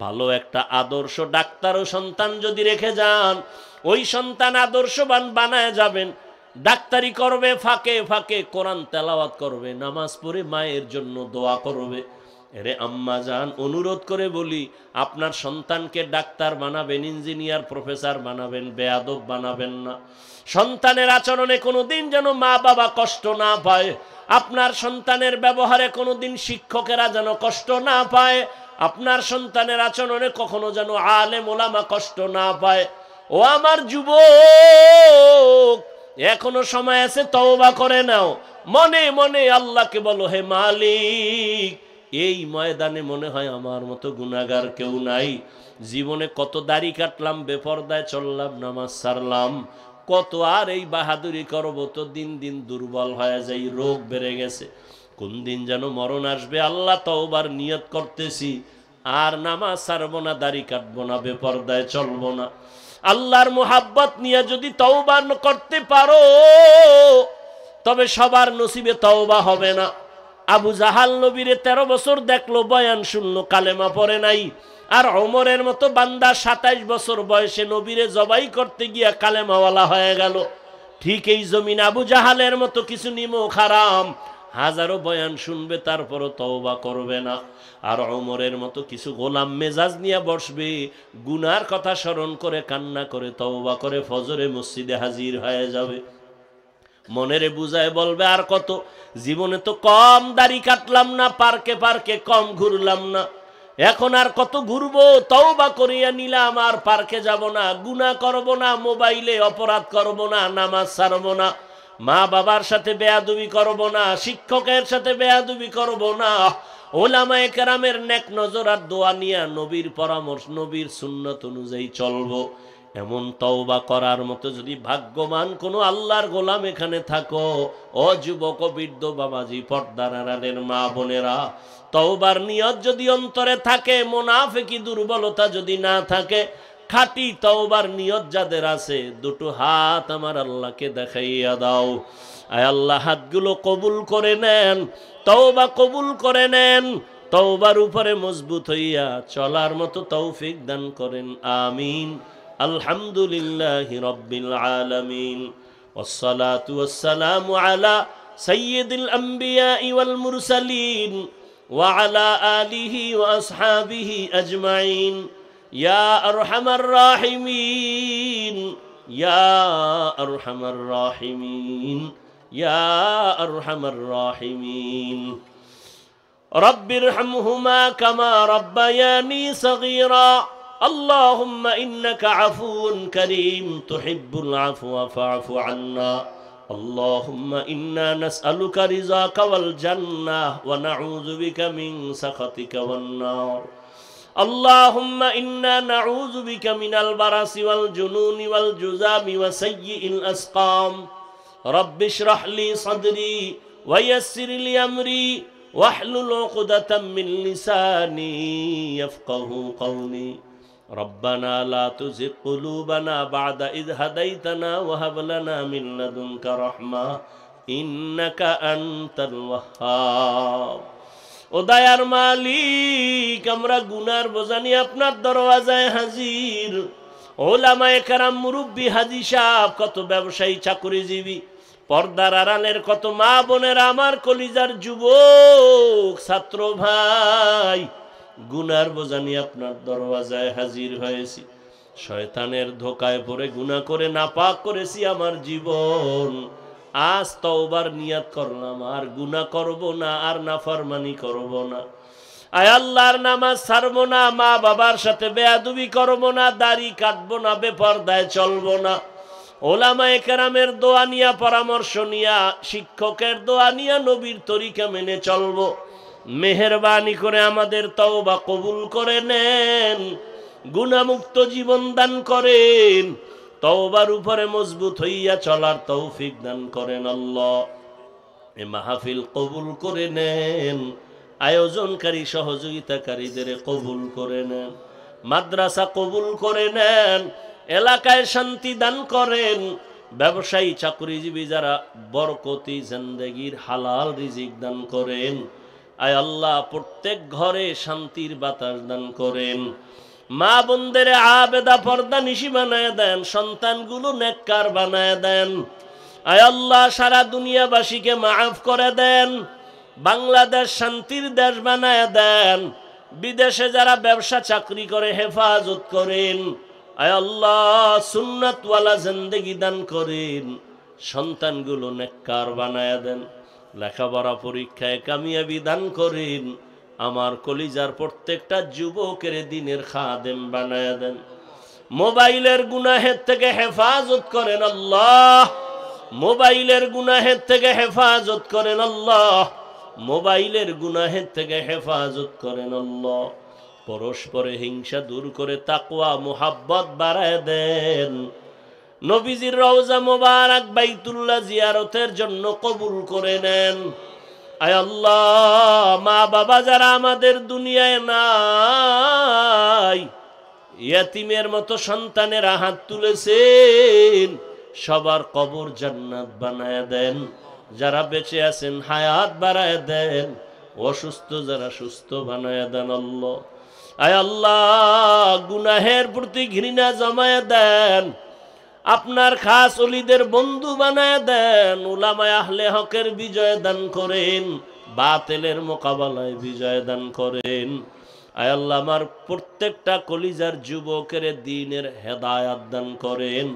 ভালো একটা আদর্শ ডাক্তার ও সন্তান যদি রেখে যান, ওই সন্তান আদর্শবান বানায় যাবেন। ডাক্তারি করবে, ফাঁকে ফাঁকে কোরআন তেলাওয়াত করবে, নামাজ পড়ে মায়ের জন্য দোয়া করবে। এরে আম্মা জান, অনুরোধ করে বলি, আপনার সন্তানকে ডাক্তার বানাবেন, ইঞ্জিনিয়ার, প্রফেসর বানাবেন, বেয়াদব বানাবেন না। সন্তানের আচরণে কোনোদিন যেন মা বাবা কষ্ট না পায়, আপনার সন্তানের ব্যবহারে কোনোদিন শিক্ষকেরা যেন কষ্ট না পায়, আপনার সন্তানের আচরণে কখনো যেন আলেম ওলামা কষ্ট না পায়। ও আমার যুবক, এখনো সময় আছে, তওবা করে নাও। মনে মনে আল্লাহকে বলো, হে মালিক, এই ময়দানে মনে হয় আমার মতো গুনাহগার কেউ নাই। জীবনে কত দাড়ি কাটলাম, বেপরদায় চললাম, নামাজ ছাড়লাম, কত আর এই বাহাদুরি করব? তো দিন দিন দুর্বল হয়ে যাই, রোগ বেড়ে গেছে, কোন দিন যেন মরণ আসবে। আল্লাহ তওবার নিয়ত করতেছি, আর নামাজ ছাড়বো না, দাড়ি কাটবো না, বেপরদায় চলবো না। আল্লাহর মুহাব্বত নিয়ে যদি তওবা করতে পারো, তবে সবার নসিবে তওবা হবে না। আবু জাহাল নবীরে 13 বছর দেখলো, বয়ান শুনলো, কালেমা পড়ে নাই। আর ওমরের মতো বান্দা 27 বছর বয়সে নবীরে জবাই করতে গিয়া কালেমাওয়ালা হয়ে গেল। ঠিক এই জমিন আবু জাহালের মতো কিছু নিমক হারাম, হাজারো বয়ান শুনবে তারপরও তওবা করবে না। আর ওমরের মতো কিছু গোলাম মেজাজ নিয়ে বসবে, গুনার কথা স্মরণ করে কান্না করে তওবা করে ফজরে মসজিদে হাজির হয়ে যাবে। মনেরে বুঝায় বলবে, আর কত, জীবনে তো কম দাড়ি কাটলাম না, পার্কে পার্কে কম ঘুরলাম না, এখন আর কত ঘুরবো, তওবা করিয়া নিলাম, আর পার্কে যাব না, গুনাহ করব না, মোবাইলে অপরাধ করব না, নামাজ ছাড়ব না, মা বাবার সাথে বেয়াদবি করব না, শিক্ষকের সাথে বেয়াদবি করব না, ওলামায়ে কেরামের নেক নজর আর দোয়া নিয়া নবীর পরামর্শ, নবীর সুন্নত অনুযায়ী চলবো। এমন তওবা করার মতো যদি ভাগ্যবান কোনো আল্লাহর গোলাম এখানে থাকো, ও যুবক, বৃদ্ধ, বাবাজি, পর্দার আড়ালের মা বোনেরা, তওবার নিয়ত যদি অন্তরে থাকে, মুনাফিকি দুর্বলতা যদি না থাকে, খাঁটি তওবার নিয়ত যাদের আছে, দুটো হাত আমার আল্লাহকে দেখাইয়া দাও। আয় আল্লাহ, হাতগুলো কবুল করে নেন, তওবা কবুল করে নেন, তওবার উপরে মজবুত হইয়া চলার মতো তৌফিক দান করেন, আমিন। আলহামদুলিল্লাহি রাব্বিল আলামিন, ওয়াসসালাতু ওয়াসসালামু আলা সাইয়্যিদিল আমবিয়া ওয়াল মুরসালিন ওয়া আলা আলিহি ওয়া আসহাবিহি আজমাইন, ইয়া আরহামার রাহিমিন, ইয়া আরহামার রাহিমিন, ইয়া আরহামার রাহিমিন। রব্বিরহামহুমা কামা রাব্বায়ানি সগীরা। اللهم إنك عفو كريم تحب العفو فاعف عنا. اللهم إنا نسألك رضاك والجنة ونعوذ بك من سخطك والنار. اللهم إنا نعوذ بك من البرص والجنون والجذام وسيء الأسقام. رب اشرح لي صدري ويسر لي أمري واحلل عقدة من لساني يفقه قولي. ربنا لا تزغ قلوبنا بعد إذ هديتنا وهب لنا من لدنك رحمة إنك أنت الوهاب. ও দয়ার মালিক, আমরা গুনার বোঝা নিয়ে আপনার দরওয়াজায় হাজির। ওলামায়ে কেরাম, মুরব্বী, হাজী সাহেব, কত ব্যবসায়ী, চাকরিজীবী, পর্দার আড়ালের কত মা বোনেরা, আমার কলিজার যুবক ছাত্র ভাই, গুনার বোঝা নিয়ে আপনার দরওয়াজায় হাজির হয়েছি। শয়তানের ধোকায় পড়ে গুনাহ করে নাপাক করেছি আমার জীবন। আজ তওবার নিয়ত করলাম, আর গুনাহ করব না, আর নাফরমানি করব না। আয় আল্লাহর নামাজ ছাড়ব না, মা বাবার সাথে বেয়াদবি করব না, দাড়ি কাটবো না, বেপরদায় চলবো না। ওলামায়ে কেরামের দোয়া নিয়া, পরামর্শ নিয়া, শিক্ষকের দোয়া নিয়া নবীর তরিকা মেনে চলবো। মেহেরবানি করে আমাদের তওবা কবুল করে নেন, গুনাহমুক্ত জীবন দান করেন, তওবার উপরে মজবুত হইয়া চলার তৌফিক দান করেন আল্লাহ। এ মাহফিল কবুল করে নেন, আয়োজনকারী সহযোগিতাকারীদের কবুল করে নেন, মাদ্রাসা কবুল করে নেন, এলাকায় শান্তি দান করেন, ব্যবসায়ী, চাকরিজীবী যারা, বরকতি জিন্দেগির হালাল রিজিক দান করেন। আয় আল্লাহ, প্রত্যেক ঘরে শান্তির বাতাস দান করেন। মা বোনদের আবেদা পর্দা নিশি বানায় দেন, সন্তানগুলো নেককার বানায় দেন। আয় আল্লাহ, সারা দুনিয়াবাসীকে মাফ করে দেন, বাংলাদেশ শান্তির দেশ বানায় দেন। বিদেশে যারা ব্যবসা চাকরি করে হেফাজত করেন। আয় আল্লাহ, সুন্নাতওয়ালা জিন্দেগি দান করেন, সন্তানগুলো নেককার বানায় দেন, লেখাপড়া পরীক্ষায় কামিয়াবি দান করেন। আমার কলিজার প্রত্যেকটা যুবকের দিনের খাদেম বানায় দেন। মোবাইলের গুনাহের থেকে হেফাজত করেন আল্লাহ, মোবাইলের গুনাহের থেকে হেফাজত করেন আল্লাহ, মোবাইলের গুনাহের থেকে হেফাজত করেন আল্লাহ। পরস্পরে হিংসা দূর করে তাকওয়া মুহাব্বত বাড়ায় দেন। নবীজির রওজা মোবারক বাইতুল্লাহ জিয়ারতের জন্য কবুল করে নেন। আয় আল্লাহ, মা বাবা যারা আমাদের দুনিয়ায় নাই, ইয়াতিমের মতো সন্তানেরা হাত তুলেছেন, সবার কবর জান্নাত বানায় দেন। যারা বেঁচে আছেন হায়াত বাড়ায় দেন, অসুস্থ যারা সুস্থ বানায় দেন আল্লাহ। আয় আল্লাহ, গুনাহের প্রতি ঘৃণা জমায় দেন, আপনার খাস ওলিদের বন্ধু বানায় দেন, উলামায়ে আহলে হকের বিজয় দান করেন, বাতিলের মোকাবেলায় বিজয় দান করেন। আয় আল্লাহ, আমার প্রত্যেকটা কলিজার যুবকের দ্বীনের হেদায়াত দান করেন,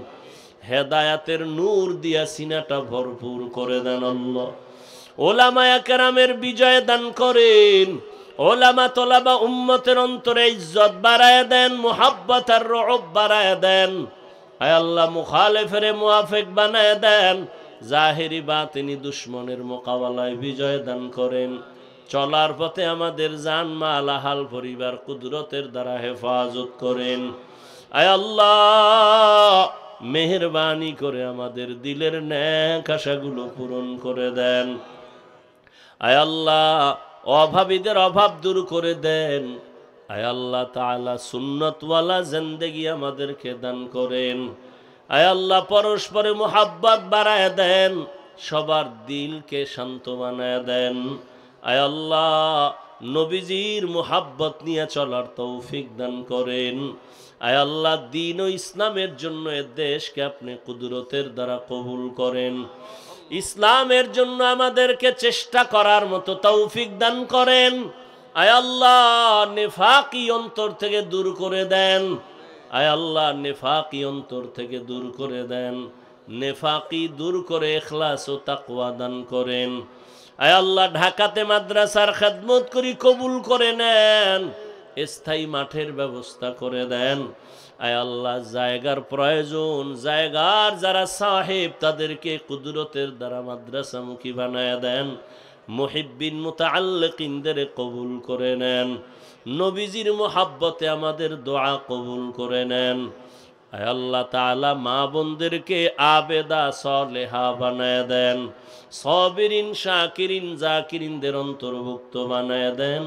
হেদায়াতের নূর দিয়া সিনাটা ভরপুর করে দেন আল্লাহ। ওলামায়ে কেরামের বিজয় দান করেন, ওলামা তোলাবা উম্মতের অন্তরে ইজ্জত বাড়ায় দেন, মুহাব্বত আর রউব বাড়ায় দেন। আয় আল্লাহ, মুখালেফের মুআফিক বানায় দেন, জাহেরি বাতিনি দুশ্মনের মোকাবেলায় বিজয় দান করেন। চলার পথে আমাদের জান মাল আহাল পরিবার কুদরতের দ্বারা হেফাজত করেন। আয় আল্লাহ, মেহেরবানি করে আমাদের দিলের নেক আশাগুলো পূরণ করে দেন। আয় আল্লাহ, অভাবীদের অভাব দূর করে দেন। আয় আল্লাহ তাআলা, সুন্নতওয়ালা জিন্দেগি আমাদেরকে দান করেন। আয় আল্লাহ, পরস্পরে মুহাব্বত বাড়ায় দেন, সবার দিলকে শান্ত বানায় দেন। আয় আল্লাহ, নবীজির মুহাব্বত নিয়ে চলার তৌফিক দান করেন। আয় আল্লাহ, দ্বীন ও ইসলামের জন্য এ দেশকে আপনি কুদরতের দ্বারা কবুল করেন। ইসলামের জন্য আমাদেরকে চেষ্টা করার মতো তৌফিক দান করেন। আয় আল্লাহ, নেফাকি অন্তর থেকে দূর করে দেন। আয় আল্লাহ, নেফাকি অন্তর থেকে দূর করে দেন, নেফাকি দূর করে ইখলাস ও তাকওয়া দান করেন। আয় আল্লাহ, ঢাকাতে মাদ্রাসার খেদমত করি, কবুল করে নেন, স্থায়ী মাঠের ব্যবস্থা করে দেন। আয় আল্লাহ, জায়গার প্রয়োজন, জায়গার যারা সাহেব তাদেরকে কুদরতের দ্বারা মাদ্রাসামুখী বানায় দেন। মুহিব্বিন মুতাআল্লিকিনদের কবুল করে নেন, নবীজির মুহাব্বতে আমাদের দোয়া কবুল করে নেন। আয় আল্লাহ তাআলা, মা বোনদেরকে আবেদা সালেহা বানায় দেন, সাবিরিন শাকিরিন জাকিরিনদের অন্তর্ভুক্ত বানায় দেন।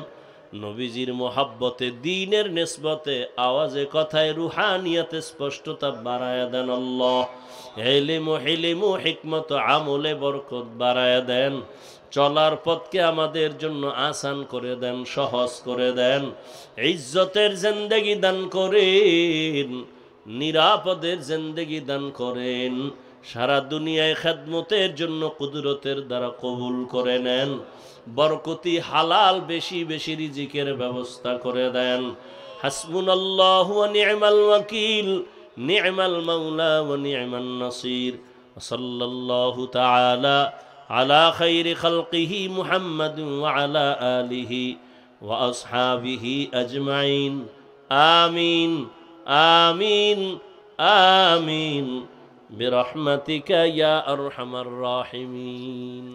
নবীজির মুহাব্বতে, দ্বীনের নিসবতে, আওয়াজে কথায় রুহানিয়াতে স্পষ্টতা বাড়ায় দেন আল্লাহ। ইলম ও হিলম ও হিকমত আমলে বরকত বাড়ায় দেন। চলার পথকে আমাদের জন্য আসান করে দেন, সহজ করে দেন। ইজ্জতের জিন্দেগি দান করেন, নিরাপদের জিন্দেগি দান করেন। সারা দুনিয়ায় খেদমতের জন্য কুদরতের দ্বারা কবুল করে নেন। বরকতি হালাল বেশি বেশি রিজিকের ব্যবস্থা করে দেন। হাসবুনাল্লাহু ওয়া নি'মাল ওয়াকিল, নি'মাল মাওলা ওয়া নি'মান নাসির। সাল্লাল্লাহু তাআলা আলা খাইরি খালকিহি মুহাম্মাদিন ওয়া আলা আলিহি ওয়া আসহাবিহি আজমাইন। আমিন আমিন আমিন বিরহমাতিকা ইয়া আরহামার রাহিমিন।